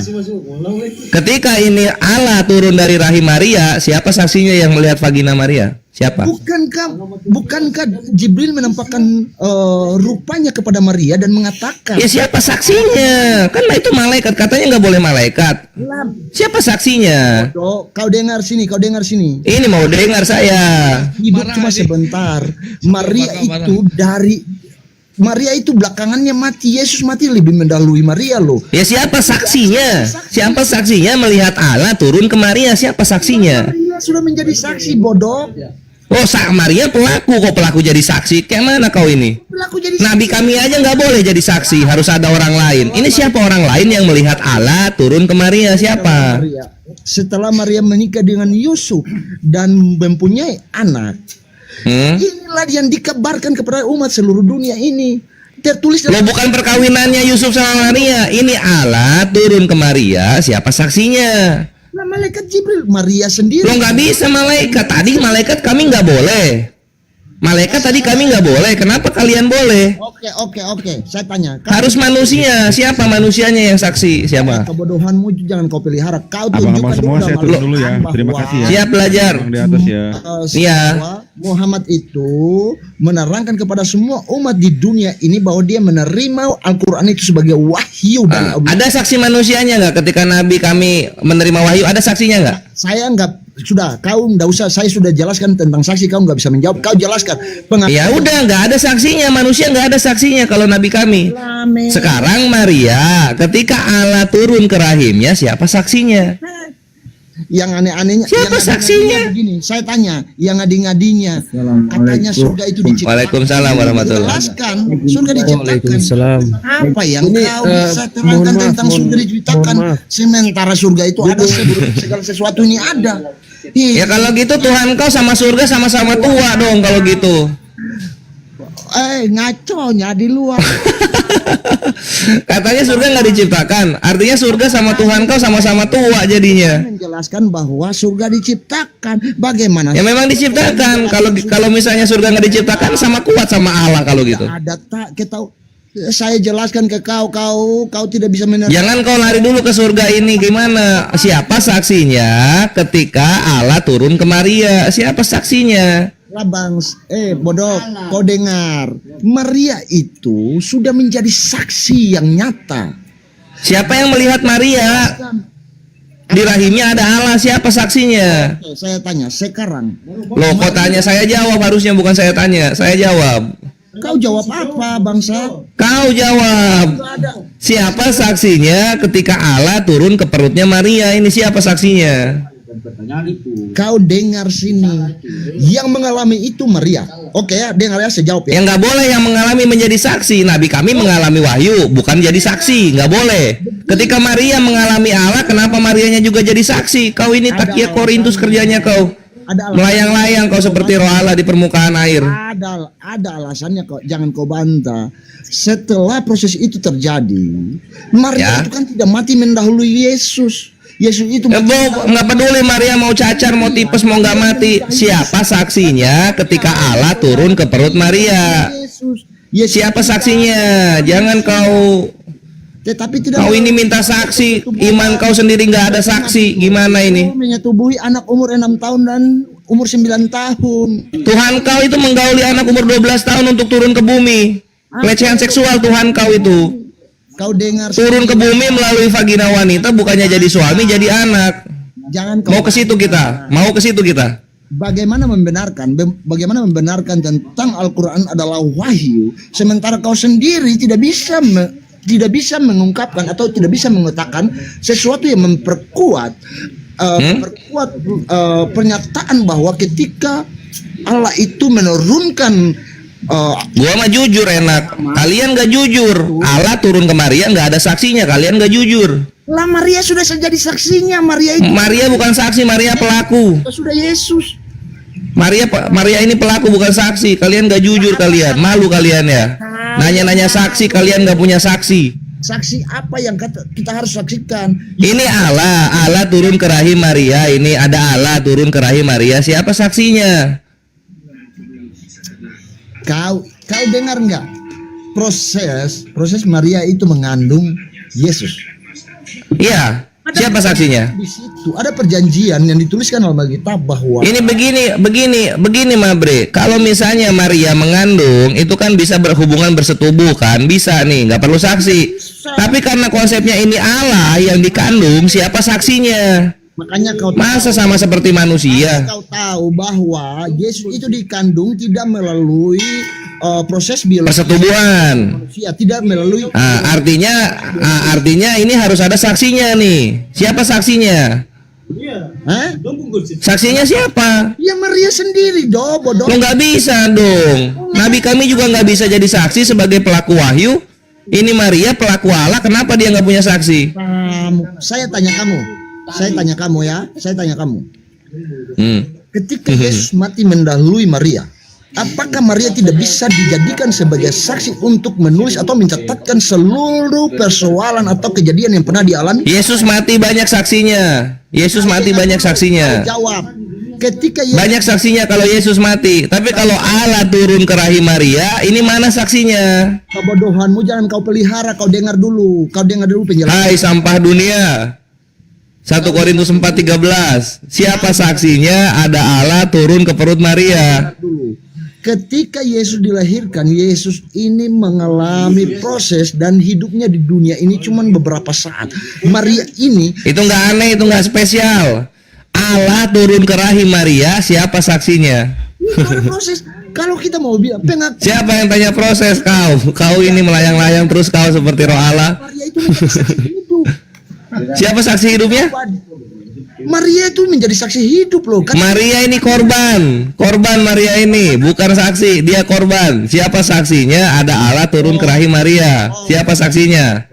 Ketika ini Allah turun dari rahim Maria, siapa saksinya yang melihat vagina Maria? Siapa? Bukankah Jibril menampakkan rupanya kepada Maria dan mengatakan, Ya siapa saksinya? Kan itu malaikat, katanya nggak boleh malaikat. Siapa saksinya? "Oh, kau dengar sini. Ini mau dengar saya. Hidup Marah cuma aja. sebentar. Marah. Maria itu belakangannya mati. Yesus mati lebih mendahului Maria loh. Ya siapa saksinya? Siapa saksinya melihat Allah turun ke Maria? Siapa saksinya? Maria sudah menjadi saksi, bodoh. Oh, Maria pelaku, kok pelaku jadi saksi? Kayak mana kau ini? Pelaku jadi Nabi kami aja nggak boleh jadi saksi, harus ada orang lain. Ini siapa orang lain yang melihat Allah turun ke Maria? Siapa? Maria. Setelah Maria menikah dengan Yusuf dan mempunyai anak, inilah yang dikabarkan kepada umat seluruh dunia ini. tertulis Lo bukan perkawinannya Yusuf sama Maria. Ini Allah turun ke Maria. Siapa saksinya? Nah, malaikat Jibril, Maria sendiri. Lo nggak bisa malaikat. Tadi malaikat kami nggak boleh. Malaikat tadi kami nggak boleh. Kenapa kalian boleh? Oke. Saya tanya. Harus manusia. Siapa manusianya yang saksi? Siapa? Kebodohanmu jangan kau pelihara. Kau Abang-abang tunjukkan semua dulu saya dalam turun dulu ya. Al-Quran Terima bahwa, kasih ya. Siap belajar. Abang di atas ya. Iya. bahwa Muhammad itu menerangkan kepada semua umat di dunia ini bahwa dia menerima Al-Quran itu sebagai wahyu dari Allah. Ada saksi manusianya nggak ketika Nabi kami menerima wahyu? Ada saksinya nggak? Saya nggak, sudah kau nggak usah, saya sudah jelaskan tentang saksi, kau nggak bisa menjawab, kau jelaskan. Ya udah, nggak ada saksinya, manusia nggak ada saksinya kalau Nabi kami. Sekarang Maria, ketika Allah turun ke rahimnya, siapa saksinya? Yang aneh-anehnya, Siapa yang saksinya? begini, saya tanya, yang ngadi-ngadinya, katanya surga itu diciptakan. Waalaikumsalam warahmatullahi Jelaskan, surga diciptakan. Apa yang kau bisa terangkan tentang surga diciptakan? Sementara surga itu ada, segala sesuatu ini ada. Ya kalau gitu Tuhan kau sama surga sama-sama tua dong kalau gitu. Ngaconya di luar. Katanya surga nggak diciptakan, artinya surga sama Tuhan kau sama-sama tua jadinya. Menjelaskan bahwa surga diciptakan. Bagaimana? Ya memang diciptakan. Kalau misalnya surga nggak diciptakan sama kuat sama Allah kalau gitu. Ada tak kita, saya jelaskan ke kau tidak bisa menerima. Jangan kau lari dulu ke surga ini. Gimana? Siapa saksinya ketika Allah turun ke Maria? Siapa saksinya? Bang, bodoh, kau dengar. Maria itu sudah menjadi saksi yang nyata. Siapa yang melihat Maria? Di rahimnya ada Allah. Siapa saksinya? Oke, saya tanya sekarang. Loh, kau tanya, saya jawab harusnya, bukan saya tanya. Saya jawab. Kau jawab apa, bangsa? Kau jawab. Siapa saksinya ketika Allah turun ke perutnya Maria? Ini siapa saksinya? Kau dengar sini. Yang mengalami itu Maria. Oke ya, dengar ya, saya jawab ya. Yang nggak boleh yang mengalami menjadi saksi. Nabi kami mengalami wahyu, bukan jadi saksi. Nggak boleh. Ketika Maria mengalami Allah, kenapa Marianya juga jadi saksi? Kau ini takia Korintus kerjanya kau. Melayang-layang kau seperti roh Allah di permukaan air. Ada alasannya kok, jangan kau bantah. Setelah proses itu terjadi, Maria itu kan tidak mati mendahului Yesus. Yesus itu nggak peduli Maria mau cacar, mau tipes, mau nggak mati. Siapa saksinya ketika Allah turun ke perut Maria? Yesus. Siapa saksinya? Jangan kau. Tetapi tidak. Kau ini minta saksi, iman kau sendiri nggak ada saksi. Gimana ini? Menyetubui anak umur 6 tahun dan umur 9 tahun. Tuhan kau itu menggauli anak umur 12 tahun untuk turun ke bumi. Pelecehan seksual Tuhan kau itu. Kau dengar turun ke bumi melalui vagina wanita, bukannya jadi suami, jadi anak. Jangan kau mau ke situ kita. Bagaimana membenarkan tentang Al-Quran adalah wahyu, sementara kau sendiri tidak bisa mengungkapkan atau tidak bisa mengatakan sesuatu yang memperkuat pernyataan bahwa ketika Allah itu menurunkan. Gua mah jujur enak. Kalian gak jujur. Allah turun ke Maria nggak ada saksinya. Kalian gak jujur. Lah Maria sudah jadi saksinya. Maria bukan saksi. Maria pelaku. Sudah Yesus. Maria ini pelaku bukan saksi. Kalian gak jujur kalian. Malu kalian ya. Nanya-nanya saksi. Kalian gak punya saksi. Saksi apa yang kita harus saksikan? Ini Allah turun ke rahim Maria. Ini ada Allah turun ke rahim Maria. Siapa saksinya? Kau dengar nggak proses Maria itu mengandung Yesus? Iya. Siapa saksinya? Di situ ada perjanjian yang dituliskan dalam Alkitab bahwa ini begini Mabre. Kalau misalnya Maria mengandung, itu kan bisa berhubungan bersetubuh kan? Bisa nih, nggak perlu saksi. Tapi karena konsepnya ini Allah yang dikandung, siapa saksinya? Makanya masa sama seperti manusia. Kau tahu bahwa Yesus itu dikandung tidak melalui proses biologi persetubuhan. Manusia, tidak melalui. Artinya ini harus ada saksinya nih. Siapa saksinya? Saksinya siapa? Ya Maria sendiri bodoh. Lo nggak bisa dong. Nabi kami juga nggak bisa jadi saksi sebagai pelaku wahyu. Ini Maria pelaku Allah. Kenapa dia nggak punya saksi? Saya tanya kamu ya. Ketika Yesus mati mendahului Maria, apakah Maria tidak bisa dijadikan sebagai saksi untuk menulis atau mencatatkan seluruh persoalan atau kejadian yang pernah dialami? Yesus mati banyak saksinya. Yesus mati banyak saksinya. Jawab. Ketika Yesus Banyak saksinya kalau Yesus mati. Tapi kalau Allah turun ke rahim Maria, ini mana saksinya? kebodohanmu jangan kau pelihara, kau dengar dulu penjelasan. Hai sampah dunia. 1 Korintus 4:13. Siapa saksinya? Ada Allah turun ke perut Maria. Dulu. Ketika Yesus dilahirkan, Yesus ini mengalami proses dan hidupnya di dunia ini cuma beberapa saat. Maria ini Itu nggak aneh, itu nggak spesial. Allah turun ke rahim Maria, siapa saksinya? ada proses. Kalau kita mau bilang pengakuan Siapa yang tanya proses kau? Kau ini melayang-layang terus kau seperti roh Allah. Maria itu menjadi saksi hidup. Siapa saksi hidupnya? Maria itu menjadi saksi hidup loh. Kan Maria ini korban. Korban Maria ini, bukan saksi, dia korban. Siapa saksinya? Ada Allah turun ke rahim Maria. Siapa saksinya?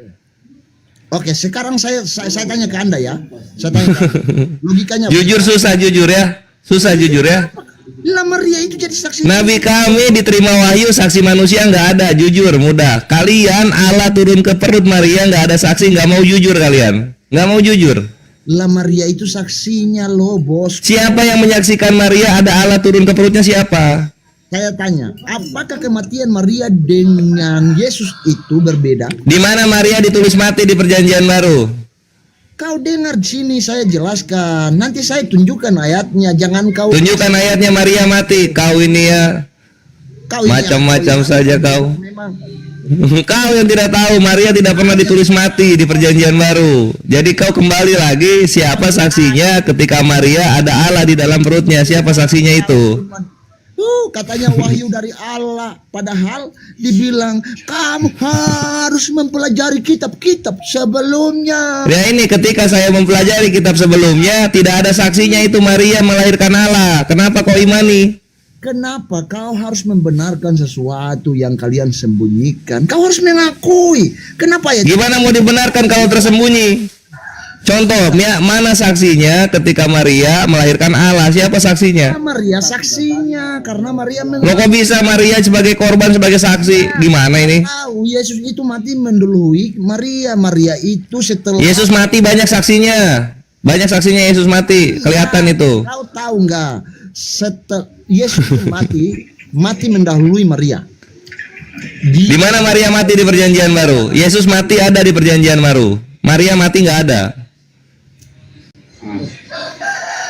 Oke, sekarang saya tanya ke Anda ya. Saya tanya ke Anda. Logikanya Jujur susah jujur ya. Susah jujur ya. lah Maria itu jadi saksi. Nabi kami diterima wahyu, saksi manusia nggak ada. Jujur mudah. Kalian Allah turun ke perut Maria nggak ada saksi, nggak mau jujur kalian. Nggak mau jujur. Lah Maria itu saksinya loh, bos. Siapa yang menyaksikan Maria ada Allah turun ke perutnya siapa? Saya tanya, apakah kematian Maria dengan Yesus itu berbeda? Di mana Maria ditulis mati di Perjanjian Baru? Kau dengar di sini saya jelaskan. Nanti saya tunjukkan ayatnya. Jangan kau Tunjukkan ayatnya Maria mati. Kau ini ya kau ini macam-macam apa? saja kau. Memang Kau yang tidak tahu Maria tidak pernah ditulis mati di Perjanjian Baru. Jadi kau kembali lagi, siapa saksinya ketika Maria ada Allah di dalam perutnya? Siapa saksinya itu? katanya wahyu dari Allah. Padahal dibilang kamu harus mempelajari kitab-kitab sebelumnya. Ya ini ketika saya mempelajari kitab sebelumnya tidak ada saksinya itu Maria melahirkan Allah. Kenapa kau imani? Kenapa kau harus membenarkan sesuatu yang kalian sembunyikan? Kau harus mengakui. Kenapa ya? Gimana mau dibenarkan kalau tersembunyi? Contoh, mana saksinya ketika Maria melahirkan Allah? Siapa saksinya? Maria saksinya karena Maria Lo kok bisa Maria sebagai korban sebagai saksi? Gimana ini? tahu Yesus itu mati mendahului Maria. Maria itu setelah Yesus mati banyak saksinya. Banyak saksinya Yesus mati. Kelihatan itu. Kau tahu nggak? Setelah Yesus itu mati mendahului Maria. Di mana Maria mati di Perjanjian Baru? Yesus mati ada di Perjanjian Baru. Maria mati nggak ada.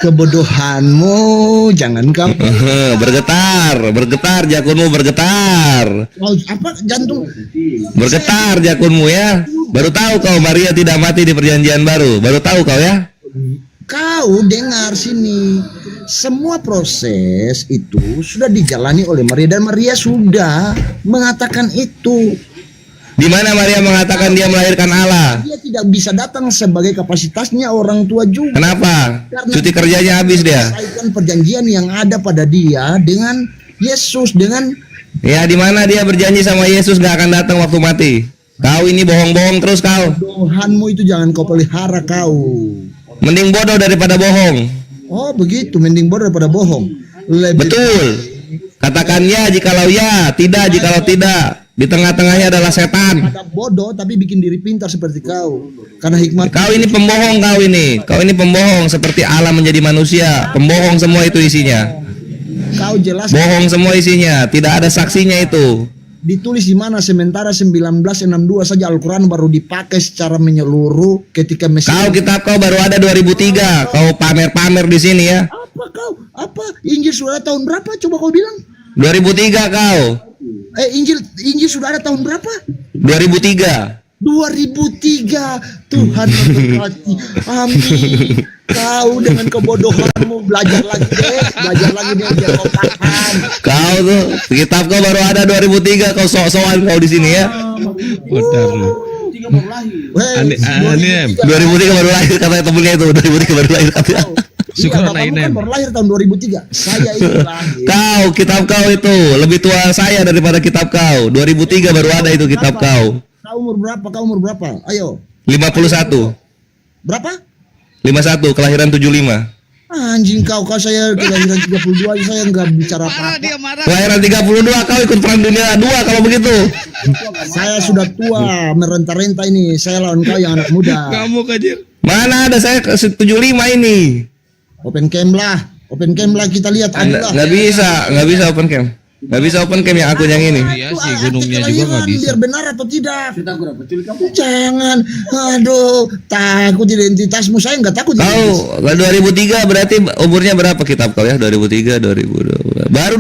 Kebodohanmu jangan kau Bergetar jakunmu bergetar. apa jantung Jakunmu ya. Baru tahu kau Maria tidak mati di Perjanjian Baru. Baru tahu kau ya. kau dengar sini. Semua proses itu sudah dijalani oleh Maria dan Maria sudah mengatakan itu. Di mana Maria mengatakan dia melahirkan Allah? Dia tidak bisa datang sebagai kapasitasnya orang tua juga. Kenapa? Karena Cuti kerjanya habis dia. menyelesaikan perjanjian yang ada pada dia dengan Yesus, dengan Ya di mana dia berjanji sama Yesus gak akan datang waktu mati. Kau ini bohong-bohong terus kau. Tuhanmu itu jangan kau pelihara kau. Mending bodoh daripada bohong. Oh begitu, mending bodoh daripada bohong. Lebih Betul. Katakan ya jikalau ya, tidak jikalau tidak. Di tengah-tengahnya adalah setan. ada bodoh tapi bikin diri pintar seperti kau. Karena hikmat Kau ini pembohong kau ini. Kau ini pembohong seperti Allah menjadi manusia. Pembohong semua itu isinya. kau jelas Bohong semua isinya. Tidak ada saksinya itu. ditulis di mana sementara 1962 saja Al-Quran baru dipakai secara menyeluruh ketika Kau Mesias. kitab kau baru ada 2003. Kau pamer-pamer di sini ya. Apa kau? Apa? Injil sudah ada tahun berapa? Coba kau bilang. 2003 kau. Injil sudah ada tahun berapa? 2003. 2003. Tuhan memberkati. Amin. Kau dengan kebodohanmu belajar lagi deh biar kau paham. Kau tuh kitab kau baru ada 2003. Kau sok-sokan kau di sini ya. Weh, 2003 2003 baru lahir katanya temennya itu. 2003 baru lahir katanya. Syukur bapakmu naik kan baru lahir tahun 2003. Saya itu lahir. Kau kitab kau itu lebih tua saya daripada kitab kau. 2003 baru ada itu kitab kau. Kau umur berapa? Kau umur berapa? Ayo. 51. Berapa? 51 kelahiran 75. Anjing kau saya kelahiran 32 aja saya nggak bicara apa-apa. Kelahiran 32 kau ikut perang dunia 2 kalau begitu. Saya sudah tua, merenta-renta ini. Saya lawan kau yang anak muda. Kamu kajir. Mana ada saya ke 75 ini. Open cam lah kita lihat. Nggak bisa open cam. Nggak bisa open cam yang akun yang ini. Iya sih, gunungnya juga nggak bisa. Biar benar atau tidak. Jangan. Aduh, takut identitasmu. Saya nggak takut. Kau 2003 berarti umurnya berapa kitab kau ya? 2003, 2002. Baru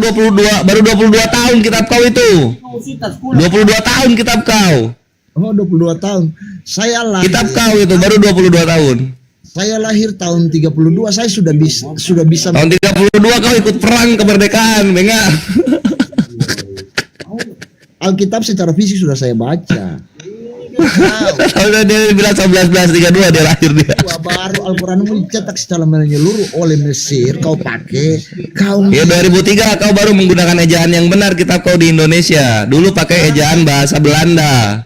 22 tahun kitab kau itu. 22 tahun kitab kau. Oh, 22 tahun. Saya lahir. Kitab kau itu baru 22 tahun. Saya lahir tahun 32. Saya sudah bisa. Tahun 32 kau ikut perang kemerdekaan, Benga. Alkitab secara fisik sudah saya baca. Kalau dia bilang 1132 dia lahir dia. Baru Al-Quran dicetak secara menyeluruh oleh Mesir. Kau pakai. Ya 2003 kau baru menggunakan ejaan yang benar kitab kau di Indonesia. Dulu pakai ejaan bahasa Belanda.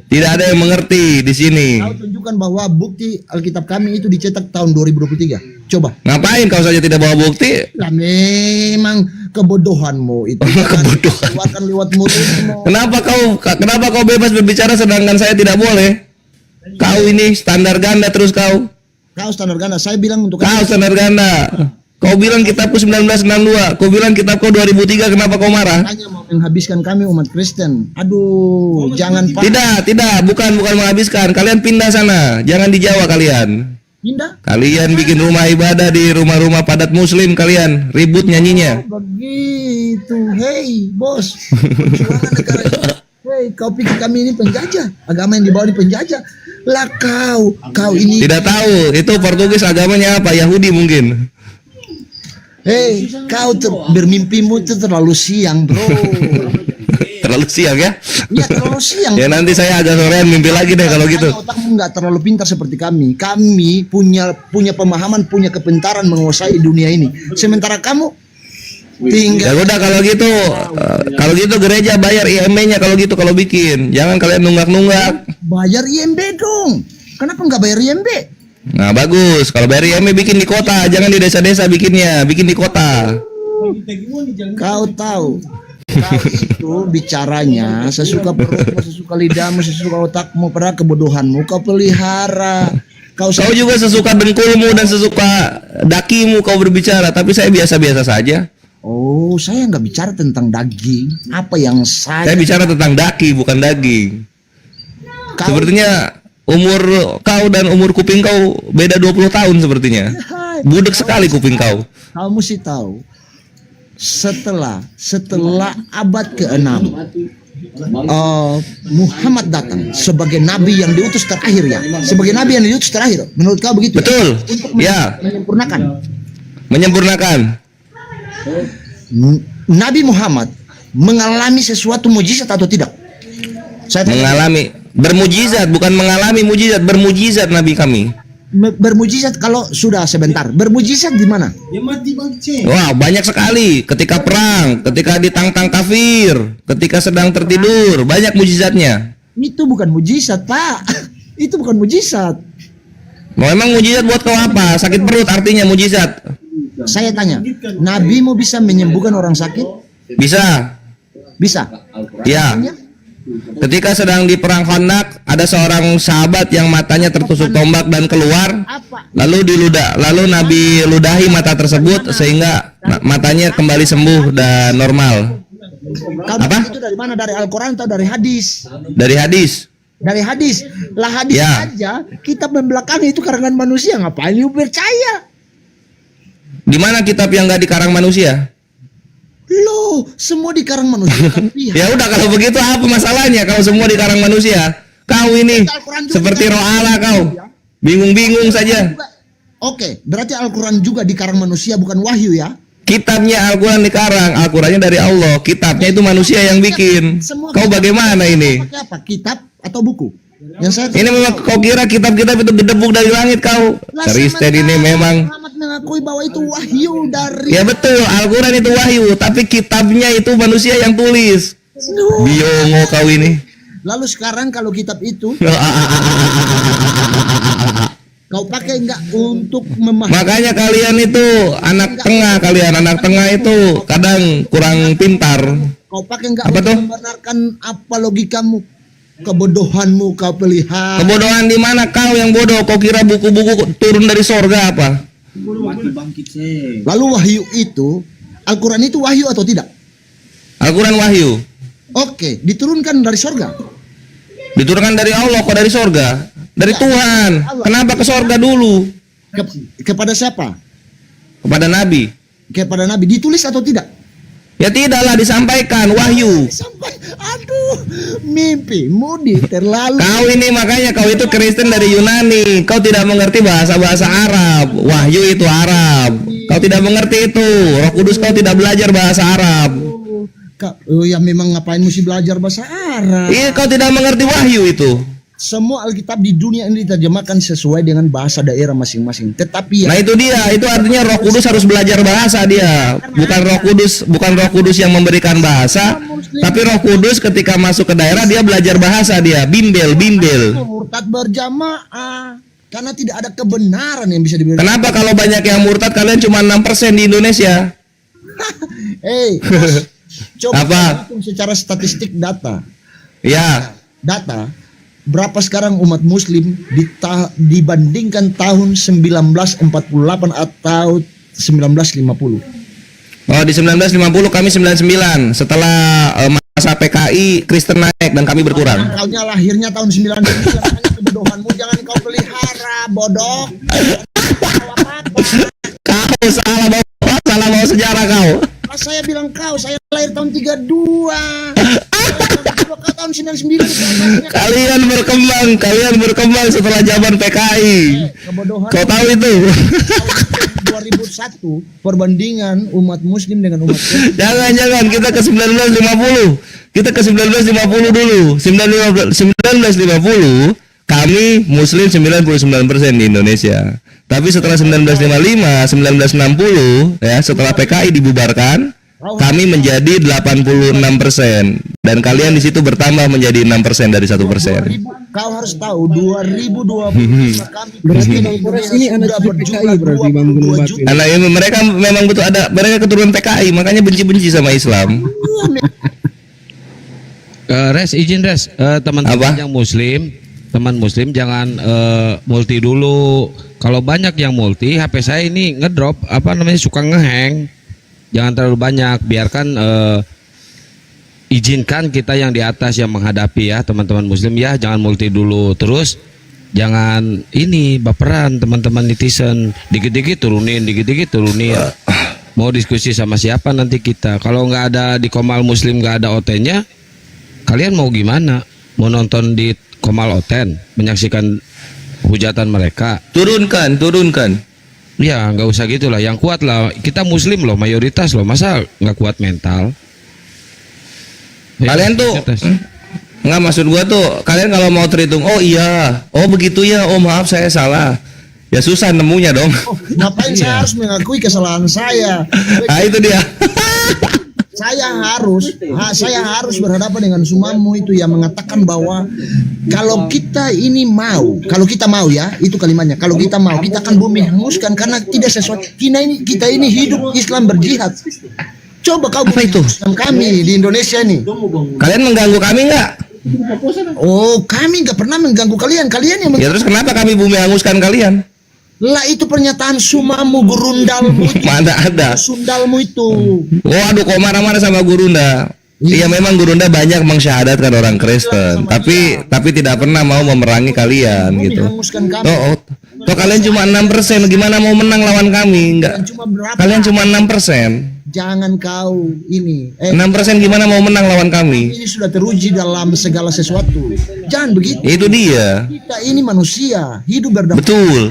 Tidak ada yang mengerti di sini. Kau tunjukkan bahwa bukti Alkitab kami itu dicetak tahun 2023. Coba. Ngapain kau saja tidak bawa bukti? Lah memang kebodohanmu itu. Kebodohan. Keluarkan lewat mulutmu. Kenapa kau bebas berbicara sedangkan saya tidak boleh? Kau ini standar ganda terus kau. Kau standar ganda. Saya bilang untuk Kau standar ganda. Kau bilang kitabku 1962, kau bilang kitabku 2003, kenapa kau marah? hanya mau menghabiskan kami umat Kristen. Aduh, jangan Tidak, bukan menghabiskan. Kalian pindah sana, jangan di Jawa kalian. pindah. Kalian bikin rumah ibadah di rumah-rumah padat muslim kalian, ribut nyanyinya. Begitu, hei bos. Perjuangan negara ini. Hei, kau pikir kami ini penjajah? Agama yang dibawa ini penjajah? Lah kau ini. Tidak tahu, itu Portugis agamanya apa? Yahudi mungkin. Hei, kau bermimpimu itu terlalu siang, bro. Terlalu siang ya? Iya, terlalu siang. Ya nanti saya agak sorean mimpi lagi deh kalau gitu. Makanya otakmu nggak terlalu pintar seperti kami. Kami punya pemahaman, punya kepintaran menguasai dunia ini. Sementara kamu Ya tinggal. udah kalau gitu gereja bayar IMB-nya kalau gitu kalau bikin. Jangan kalian nunggak-nunggak. Bayar IMB dong. Kenapa nggak bayar IMB? Nah bagus, kalau bayar IMB bikin di kota, jangan di desa-desa bikinnya, bikin di kota. Kau tahu, kau itu bicaranya sesuka perutmu, sesuka lidahmu, sesuka otakmu, pada kebodohanmu kau pelihara. Kau Kau juga sesuka dengkulmu dan sesuka dakimu kau berbicara, tapi saya biasa-biasa saja. Oh, saya nggak bicara tentang daging. Apa yang Saya saya bicara tentang daki, bukan daging. kau, Sepertinya umur kau dan umur kuping kau beda 20 tahun sepertinya. Budek sekali kuping kau. kau mesti tahu. Setelah abad ke-6 Muhammad datang sebagai nabi yang diutus terakhir ya. Sebagai nabi yang diutus terakhir. Menurut kau begitu? Betul. Ya? Ya, Menyempurnakan. menyempurnakan. Nabi Muhammad mengalami sesuatu mujizat atau tidak? Saya tanya. Mengalami bermujizat, bukan mengalami mujizat, bermujizat nabi kami. Bermujizat kalau sudah sebentar. Bermujizat di mana? Wah, banyak sekali. Ketika perang, ketika ditantang kafir, ketika sedang tertidur, banyak mujizatnya. Itu bukan mujizat, Pak. Itu bukan mujizat. Mau emang mujizat buat kau apa? Sakit perut artinya mujizat. Saya tanya, nabimu bisa menyembuhkan orang sakit? Bisa. Bisa. Ya. Ketika sedang di perang Khandaq, ada seorang sahabat yang matanya tertusuk tombak dan keluar. Lalu Nabi ludahi mata tersebut sehingga matanya kembali sembuh dan normal. Apa? Itu dari mana? Dari Al-Quran atau dari hadis? Dari hadis. Dari hadis. Lah hadis Ya. saja kitab membelakangi itu karangan manusia. Ngapain lu percaya? Di mana kitab yang nggak dikarang manusia? Loh, semua dikarang manusia kan pihak. Ya udah kalau begitu apa masalahnya kalau semua dikarang manusia? Kau ini seperti roh Allah kau. Bingung-bingung saja. Oke, berarti Al-Quran juga dikarang manusia bukan wahyu ya? Kitabnya Al-Quran dikarang, Al-Qurannya dari Allah. Kitabnya itu manusia yang bikin. Kau bagaimana ini? Pakai apa? Kitab atau buku? Yang saya Ini memang kau kira kitab-kitab itu gedebuk dari langit kau? Kristen ini memang. Muhammad mengakui bahwa itu wahyu dari. Ya betul, Al-Quran itu wahyu, tapi kitabnya itu manusia yang tulis. Biongo kau ini. Lalu sekarang kalau kitab itu Kau pakai enggak untuk memahami? Makanya kalian itu anak tengah, kalian anak tengah itu kadang kurang pintar. Kau pakai enggak Apa untuk tuh? membenarkan apa logikamu? Kebodohanmu kau pelihara. Kebodohan di mana kau yang bodoh? Kau kira buku-buku turun dari sorga apa? Lalu wahyu itu, Al-Quran itu wahyu atau tidak? Al-Quran wahyu. Oke, diturunkan dari sorga. Diturunkan dari Allah, kok dari sorga? Dari Tuhan. Kenapa ke sorga dulu? Kepada siapa? Kepada Nabi. Kepada Nabi. Ditulis atau tidak? Ya tidaklah, disampaikan wahyu. Sampai, aduh, mimpimu terlalu. Kau ini makanya kau itu Kristen dari Yunani. Kau tidak mengerti bahasa-bahasa Arab. Wahyu itu Arab. Kau tidak mengerti itu. Roh Kudus kau tidak belajar bahasa Arab. Oh ya, memang ngapain mesti belajar bahasa Arab? Iya, kau tidak mengerti wahyu itu. Semua Alkitab di dunia ini diterjemahkan sesuai dengan bahasa daerah masing-masing. Tetapi Nah itu dia, itu artinya Roh Kudus harus belajar bahasa dia. Bukan Roh Kudus yang memberikan bahasa, tapi Roh Kudus ketika masuk ke daerah dia belajar bahasa dia, bimbel. murtad berjamaah karena tidak ada kebenaran yang bisa diberikan. Kenapa kalau banyak yang murtad kalian cuma 6% di Indonesia? Coba Apa? hitung secara statistik data. Ya, Data berapa sekarang umat muslim dibandingkan tahun 1948 atau 1950. oh di 1950 kami 99. Setelah masa PKI Kristen naik dan kami berkurang. Kalnya lahirnya tahun 99. Kebodohanmu jangan kau pelihara, bodoh. Kau salah bawa sejarah kau. Pas saya bilang kau, saya lahir tahun 32. Kau tahun 99. Kalian berkembang setelah zaman PKI. Kebodohan. Kau tahu itu? 2001 perbandingan umat muslim dengan umat Kristen. Jangan kita ke 1950. Kita ke 1950 dulu. 1950 kami muslim 99% di Indonesia. Tapi setelah 1955, 1960 ya, setelah PKI dibubarkan, kami menjadi 86% dan kalian di situ bertambah menjadi 6% dari 1%. Kau harus tahu 2020 kami berarti Ini anak PKI berarti Bang Gunung Batu. Karena mereka memang betul ada, mereka keturunan PKI, makanya benci-benci sama Islam. Res, izin Res, teman-teman Apa? yang muslim, teman muslim jangan multi dulu. Kalau banyak yang multi, HP saya ini ngedrop, suka ngehang. Jangan terlalu banyak, biarkan izinkan kita yang di atas yang menghadapi ya, teman-teman muslim ya, jangan multi dulu. Terus jangan ini baperan teman-teman netizen, dikit-dikit turunin. Mau diskusi sama siapa nanti kita? Kalau nggak ada di Komal Muslim, nggak ada OT-nya, kalian mau gimana? Mau nonton di Komal Oten, menyaksikan hujatan mereka? Turunkan. Ya nggak usah gitulah, yang kuat lah. Kita muslim loh, mayoritas loh, masa nggak kuat mental? Kalian tuh nggak, maksud gua tuh kalian kalau mau terhitung, oh iya, oh begitu ya, oh maaf saya salah, ya susah nemunya dong. Ngapain saya harus mengakui kesalahan saya? Nah itu dia. Saya harus berhadapan dengan sumamu itu yang mengatakan bahwa kalau kita mau ya, itu kalimatnya. Kalau kita mau, kita akan bumi hanguskan karena tidak sesuatu. Kita ini hidup Islam berjihad. Coba kau Apa itu? hanguskan kami di Indonesia nih. Kalian mengganggu kami nggak? Oh, kami nggak pernah mengganggu kalian. Kalian yang Ya terus kenapa kami bumi hanguskan kalian? lah itu pernyataan sumamu, gurundalmu itu. Mana ada? Sundalmu itu. Oh aduh, kok marah-marah sama Gurunda? Iya memang Gurunda banyak mengsyahadatkan orang Kristen, tapi tidak pernah mau memerangi kalian gitu. Hanguskan kami. Toh kalian cuma 6%, gimana mau menang lawan kami? Enggak. Cuma berapa? Kalian cuma 6%. Jangan kau ini. 6% gimana mau menang lawan kami? Ini sudah teruji dalam segala sesuatu. Jangan begitu. Itu dia. Kita ini manusia, hidup berdampingan. Betul.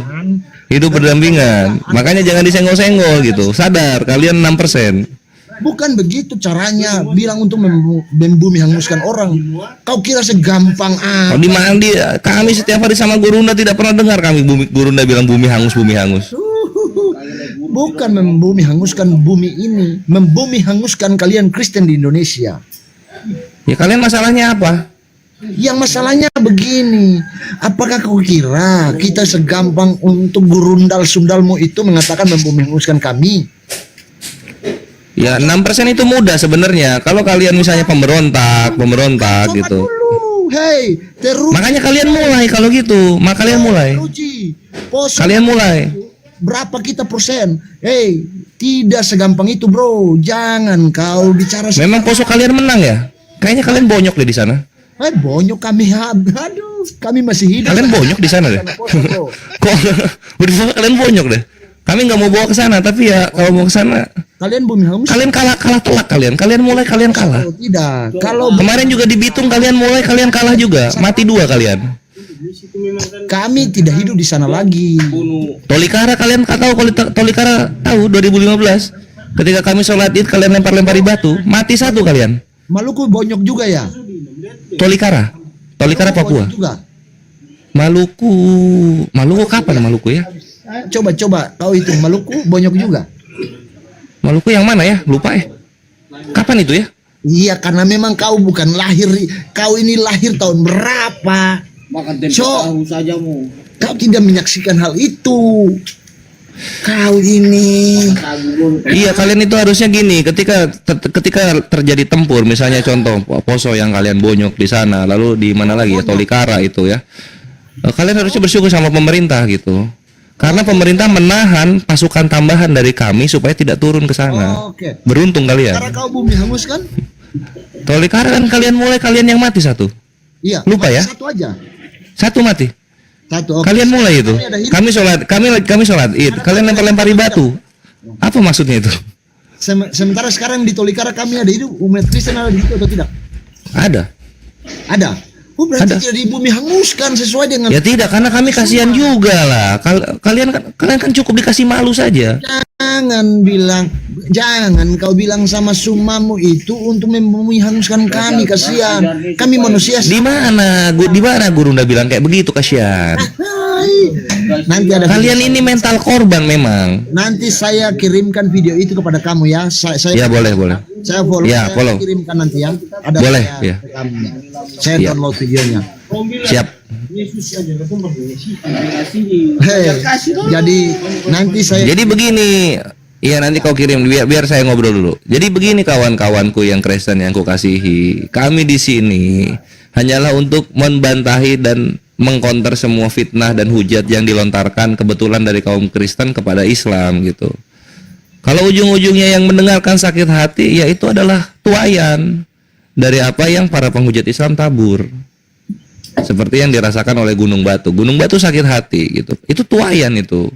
Hidup berdampingan. Makanya jangan disenggol-senggol gitu. Sadar kalian 6%. Bukan begitu caranya bilang untuk membumi hanguskan orang. Kau kira segampang Oh, di mana dia? Kami setiap hari sama Gurunda tidak pernah dengar kami Gurunda bilang bumi hangus. Bukan membumi hanguskan bumi ini, membumi hanguskan kalian Kristen di Indonesia. Ya kalian masalahnya apa? Yang masalahnya begini, apakah kau kira kita segampang untuk gurundal sundalmu itu mengatakan membumi-hanguskan kami? Ya 6% itu mudah sebenarnya. Kalau kalian misalnya pemberontak Coba gitu. dulu, hei, terus Makanya kalian mulai kalau gitu. Kalian mulai. Teruji, poso Kalian mulai. berapa kita persen? Hei, tidak segampang itu bro. Jangan kau bicara. Memang Poso kalian menang ya? Kayaknya kalian bonyok deh di sana. Bonyok kami, aduh, kami masih hidup. Kalian bonyok di sana deh. Poso, bro. Kok udah kalian bonyok deh. Kami nggak mau bawa ke sana, tapi ya kalau mau ke sana Kalian bumi hangus? kalian kalah telak kalian. Kalian mulai kalian kalah. Oh, tidak. Kalau Kemarin juga di Bitung kalian mulai kalian kalah juga. Mati 2 kalian. kami tidak hidup di sana lagi. Tolikara kalian tahu Tolikara tahu 2015 ketika kami sholat id kalian lempari batu mati 1 kalian. Maluku bonyok juga ya? Tolikara Papua. Bonyok juga. Maluku kapan Maluku ya? Coba kau itu Maluku bonyok juga. Maluku yang mana ya? Lupa ya. Kapan itu ya? Iya, karena memang kau bukan lahir. Kau ini lahir tahun berapa? Kau tidak menyaksikan hal itu. Kau ini. Iya, kalian itu harusnya gini, ketika terjadi tempur, misalnya contoh Poso yang kalian bonyok di sana, lalu di mana lagi ya, Tolikara itu ya. Kalian harusnya bersyukur sama pemerintah gitu. Karena pemerintah menahan pasukan tambahan dari kami supaya tidak turun ke sana. Oke. Beruntung kalian. Karena kau bumi hangus kan? Tolikara kan kalian yang mati 1. Iya. Lupa ya? Satu aja. 1 mati. Satu. Oke. Kalian mulai itu. Kami ada hidup. Kami sholat id. Kalian lempari batu. Apa maksudnya itu? Sementara sekarang di Tolikara kami ada hidup. Umat Kristen ada di situ atau tidak? Ada. Ada. Oh, berarti Ada. tidak di bumi hanguskan sesuai dengan. Ya tidak, karena kami kasihan juga lah. Kalian kan cukup dikasih malu saja. Jangan kau bilang sama sumamu itu untuk membumi hanguskan kami, kasihan. Kami manusia. Di mana guru udah bilang kayak begitu, kasihan. Hai. Nanti ada Kalian ini mental korban memang. Nanti saya kirimkan video itu kepada kamu ya. Saya Ya boleh. Saya follow. Ya, saya follow. kirimkan nanti ya. Ada Boleh, saya ya. rekamnya. Saya Ya. download videonya. Siap. Hei, jadi nanti saya. Jadi begini, iya nanti kau kirim biar saya ngobrol dulu. Jadi begini kawan-kawanku yang Kristen yang ku kasihi, kami di sini hanyalah untuk membantahi dan mengkonter semua fitnah dan hujat yang dilontarkan kebetulan dari kaum Kristen kepada Islam gitu. Kalau ujung-ujungnya yang mendengarkan sakit hati, ya itu adalah tuayan dari apa yang para penghujat Islam tabur. Seperti yang dirasakan oleh Gunung Batu. Gunung Batu sakit hati gitu. Itu tuayan itu.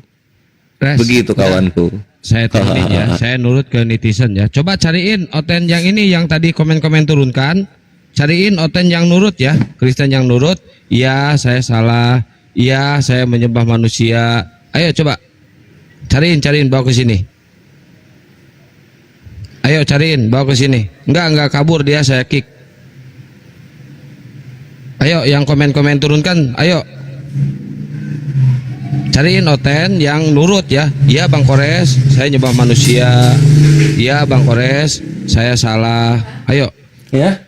Res, Begitu kawanku. Saya turunin ya, saya nurut ke netizen ya. Coba cariin Oten yang ini yang tadi komen-komen turunkan. Cariin Oten yang nurut ya, Kristen yang nurut. Iya, saya salah. Iya, saya menyembah manusia. Ayo coba. Cariin bawa ke sini. Ayo cariin, bawa ke sini. Enggak kabur dia, saya kick. Ayo yang komen-komen turunkan, ayo. Cariin Oten yang nurut ya. Iya Bang Kores, saya nyembah manusia. Iya Bang Kores, saya salah. Ayo. Ya.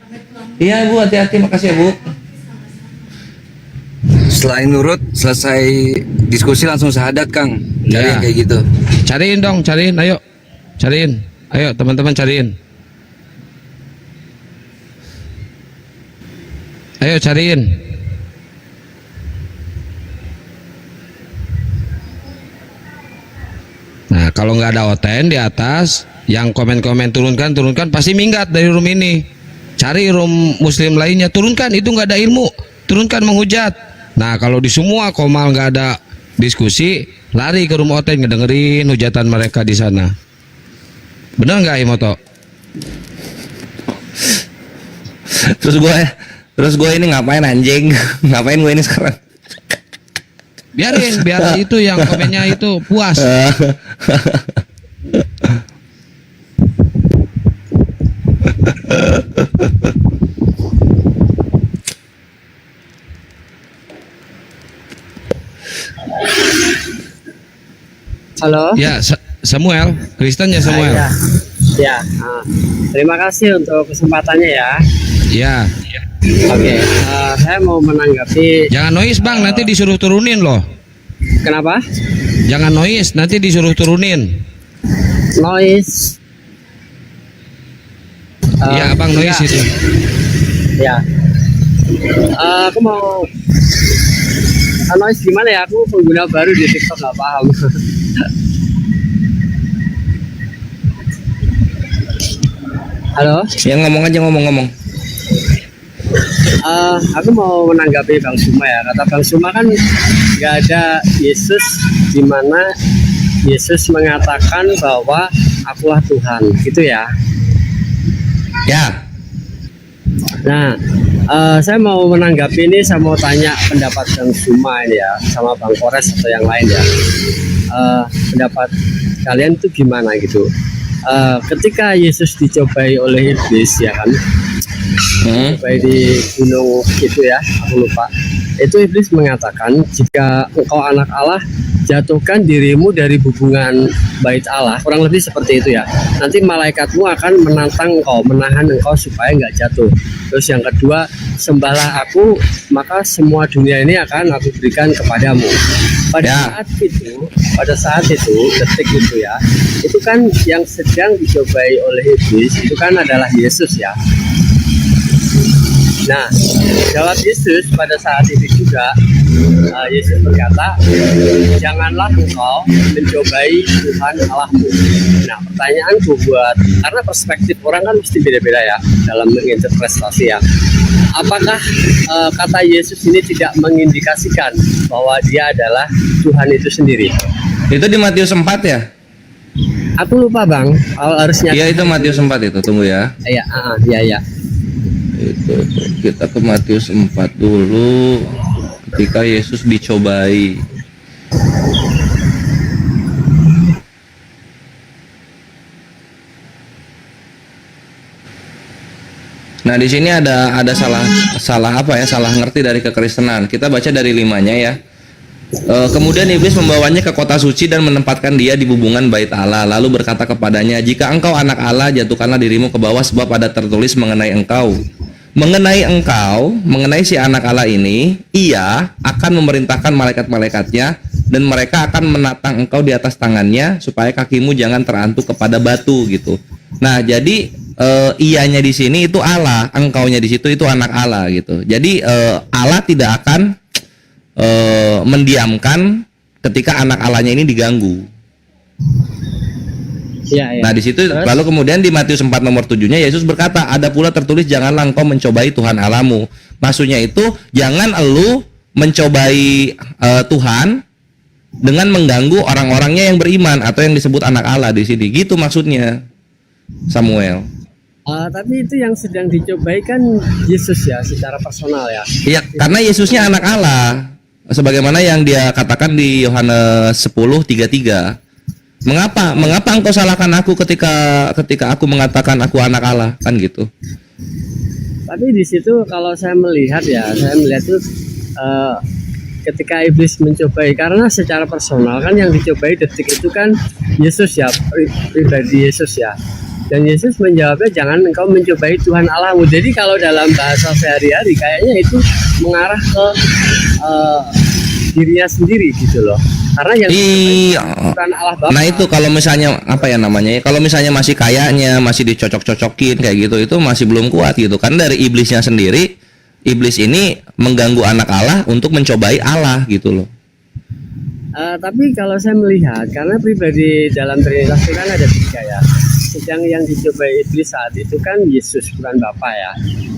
Iya Bu, hati-hati, makasih ya Bu. Selain nurut, selesai diskusi langsung syahadat Kang. Cari Ya. kayak gitu. Cariin dong, cariin, ayo. Cariin. Ayo teman-teman cariin. Ayo cariin. Nah, kalau nggak ada Oten di atas, yang komen-komen turunkan pasti minggat dari room ini. Cari room muslim lainnya, turunkan, itu nggak ada ilmu. Turunkan menghujat. Nah, kalau di semua komal nggak ada diskusi, lari ke room Oten ngedengerin hujatan mereka di sana. Bener nggak Imoto? Terus gue ini ngapain anjing? Ngapain gue ini sekarang? Biarin, biar itu yang komennya itu puas. Halo. Ya, Samuel, Kristen ya Samuel. Ya. Terima kasih untuk kesempatannya ya. Ya. Oke, saya mau menanggapi. Jangan noise bang, nanti disuruh turunin loh. Kenapa? Jangan noise, nanti disuruh turunin. Noise. Iya abang noise ya. itu. Ya. Aku mau noise gimana ya? Aku pengguna baru di TikTok, nggak paham. Halo. Yang ngomong aja ngomong. Aku mau menanggapi Bang Suma ya. Kata Bang Suma kan nggak ada Yesus, di mana Yesus mengatakan bahwa akulah Tuhan, gitu ya. Ya. Nah, saya mau menanggapi ini, saya mau tanya pendapat Bang Suma ini ya, sama Bang Kores atau yang lain ya. Pendapat kalian itu gimana gitu? Ketika Yesus dicobai oleh iblis ya kan, dicobai di gunung itu ya, aku lupa. Itu iblis mengatakan, jika engkau anak Allah, jatuhkan dirimu dari hubungan bait Allah, kurang lebih seperti itu ya. Nanti malaikatmu akan menantang engkau, menahan engkau supaya nggak jatuh. Terus yang kedua, sembahlah aku, maka semua dunia ini akan aku berikan kepadamu. Pada saat itu, detik itu ya, itu kan yang sedang dicobai oleh iblis itu kan adalah Yesus ya. Nah, jawab Yesus pada saat itu juga, Yesus berkata, janganlah engkau mencobai Tuhan Allahmu. Nah, pertanyaanku karena perspektif orang kan mesti beda-beda ya dalam menginterpretasi ya. Apakah kata Yesus ini tidak mengindikasikan bahwa dia adalah Tuhan itu sendiri? Itu di Matius 4 ya? Aku lupa bang, harusnya. Iya itu Matius 4 itu, tunggu ya. Iya. Itu kita ke Matius 4 dulu, ketika Yesus dicobai. Nah di sini ada salah apa ya, salah ngerti dari kekristenan. Kita baca dari 5-nya ya. Kemudian iblis membawanya ke kota suci dan menempatkan dia di bubungan bait Allah, lalu berkata kepadanya, jika engkau anak Allah, jatuhkanlah dirimu ke bawah, sebab ada tertulis mengenai engkau, mengenai si anak Allah ini, ia akan memerintahkan malaikat-malaikatnya, dan mereka akan menatang engkau di atas tangannya, supaya kakimu jangan terantuk kepada batu gitu. Nah jadi ianya di sini itu Allah, engkaunya di situ itu anak Allah gitu. Jadi Allah tidak akan mendiamkan ketika anak Allahnya ini diganggu. Ya. Nah di situ lalu kemudian di Matius 4 nomor 7-nya Yesus berkata, ada pula tertulis, janganlah engkau mencobai Tuhan Allahmu. Maksudnya itu jangan elu mencobai Tuhan dengan mengganggu orang-orangnya yang beriman atau yang disebut anak Allah di sini. Gitu maksudnya, Samuel. Tapi itu yang sedang dicobai kan Yesus ya, secara personal ya. Iya, karena Yesusnya anak Allah. Sebagaimana yang dia katakan di Yohanes 10:33. Mengapa engkau salahkan aku ketika aku mengatakan aku anak Allah, kan gitu. Tapi di situ kalau saya melihat itu ketika iblis mencobai, karena secara personal kan yang dicobai detik itu kan Yesus ya, pribadi Yesus ya. Dan Yesus menjawabnya, jangan engkau mencobai Tuhan Allahmu. Jadi kalau dalam bahasa sehari-hari kayaknya itu mengarah ke dirinya sendiri gitu loh. Karena yang bukan Allah Bapa. Nah itu kalau misalnya apa ya namanya, kalau misalnya masih kayaknya masih dicocok-cocokin kayak gitu, itu masih belum kuat gitu. Karena dari iblisnya sendiri, iblis ini mengganggu anak Allah untuk mencobai Allah gitu loh. Tapi kalau saya melihat, karena pribadi dalam Trinitas itu kan ada 3 ya. Sedang yang dicobai iblis saat itu kan Yesus, bukan Bapa ya.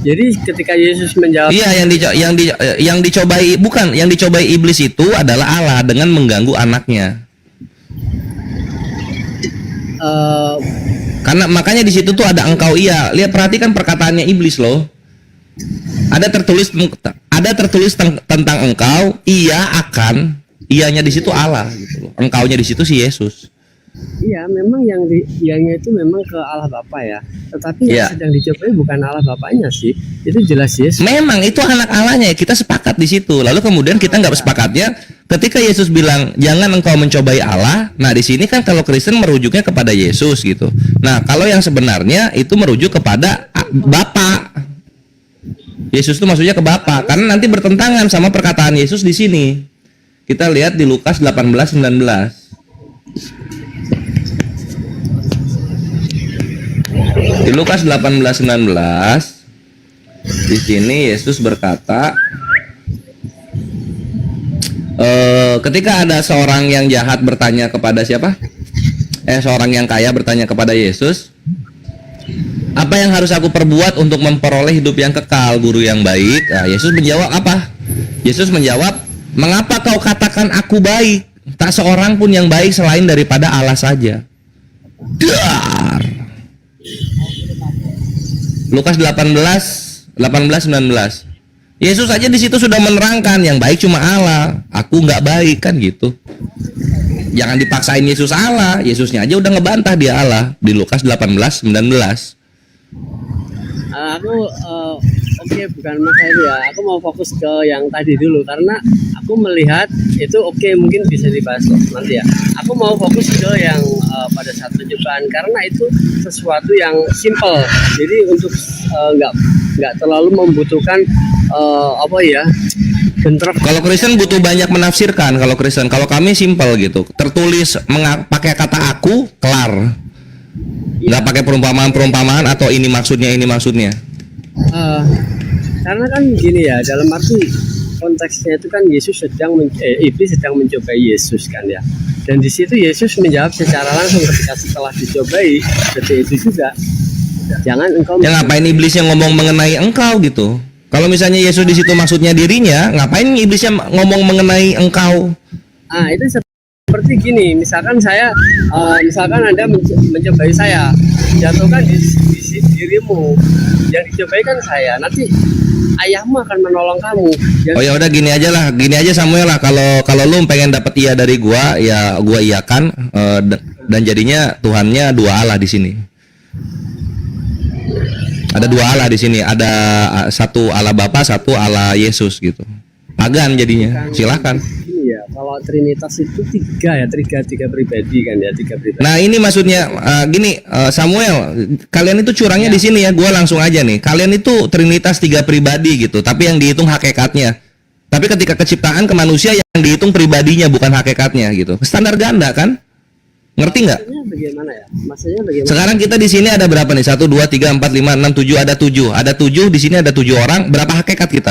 Jadi ketika Yesus menjawab, iya yang dicobai iblis itu adalah Allah dengan mengganggu anaknya. Karena makanya di situ tuh ada engkau iya. Lihat, perhatikan perkataannya iblis loh. Ada tertulis tentang engkau, ia akan. Ianya di situ Allah gitu loh. Engkaunya di situ si Yesus. Iya, memang ianya itu memang ke Allah Bapa ya. Tetapi yang sedang dicobai bukan Allah Bapaknya sih. Itu jelas Yesus. Memang itu anak Allahnya, kita sepakat di situ. Lalu kemudian kita nggak sepakatnya ketika Yesus bilang jangan engkau mencobai Allah. Nah di sini kan kalau Kristen merujuknya kepada Yesus gitu. Nah kalau yang sebenarnya itu merujuk kepada Bapa. Yesus itu maksudnya ke Bapa, karena nanti bertentangan sama perkataan Yesus di sini. Kita lihat di Lukas 18:19. Di Lukas 18:19 di sini Yesus berkata, ketika ada seorang yang jahat bertanya kepada siapa? Seorang yang kaya bertanya kepada Yesus, apa yang harus aku perbuat untuk memperoleh hidup yang kekal, guru yang baik? Nah, Yesus menjawab apa? Yesus menjawab, mengapa kau katakan aku baik? Tak seorang pun yang baik selain daripada Allah saja. Dar. Lukas 18:19. Yesus aja di situ sudah menerangkan yang baik cuma Allah. Aku nggak baik kan gitu. Jangan dipaksain Yesus Allah. Yesusnya aja udah ngebantah dia Allah di Lukas 18:19. Oke, bukan masalah itu ya. Aku mau fokus ke yang tadi dulu karena aku melihat itu mungkin bisa dibahas nanti ya. Aku mau fokus ke yang pada saat pencobaan karena itu sesuatu yang simple. Jadi untuk nggak terlalu membutuhkan bentrok. Kalau Kristen butuh banyak menafsirkan. Kalau Kristen, kalau kami simple gitu. Tertulis pakai kata aku, kelar. Nggak pakai perumpamaan atau ini maksudnya. Karena kan gini ya, dalam arti konteksnya itu kan iblis sedang mencobai Yesus kan ya. Dan di situ Yesus menjawab secara langsung ketika setelah dicobai seperti itu juga. Jangan engkau. Ya ngapain iblis yang ngomong mengenai engkau gitu? Kalau misalnya Yesus di situ maksudnya dirinya, ngapain iblisnya ngomong mengenai engkau? Itu seperti gini, misalkan Anda mencobai saya, jatuhkan di dirimu, yang dicobai kan saya. Nanti ayahmu akan menolong kamu. Oh ya udah gini aja Samuel lah. Kalau lu pengen dapat iya dari gua, ya gua iyakan, dan jadinya Tuhannya dua Allah di sini. Ada dua Allah di sini, ada satu Allah Bapa, satu Allah Yesus gitu. Pagan jadinya. Silakan. Iya, kalau Trinitas itu tiga pribadi kan ya, tiga pribadi. Nah ini maksudnya gini, Samuel, kalian itu curangnya di sini ya. Gua langsung aja nih. Kalian itu Trinitas tiga pribadi gitu, tapi yang dihitung hakikatnya. Tapi ketika keciptaan ke manusia yang dihitung pribadinya bukan hakikatnya gitu. Standar ganda kan? Ngerti nggak? Maksudnya bagaimana? Sekarang kita di sini ada berapa nih? 1, 2, 3, 4, 5, 6, 7. Ada 7. Ada 7 di sini ada 7 orang. Berapa hakikat kita?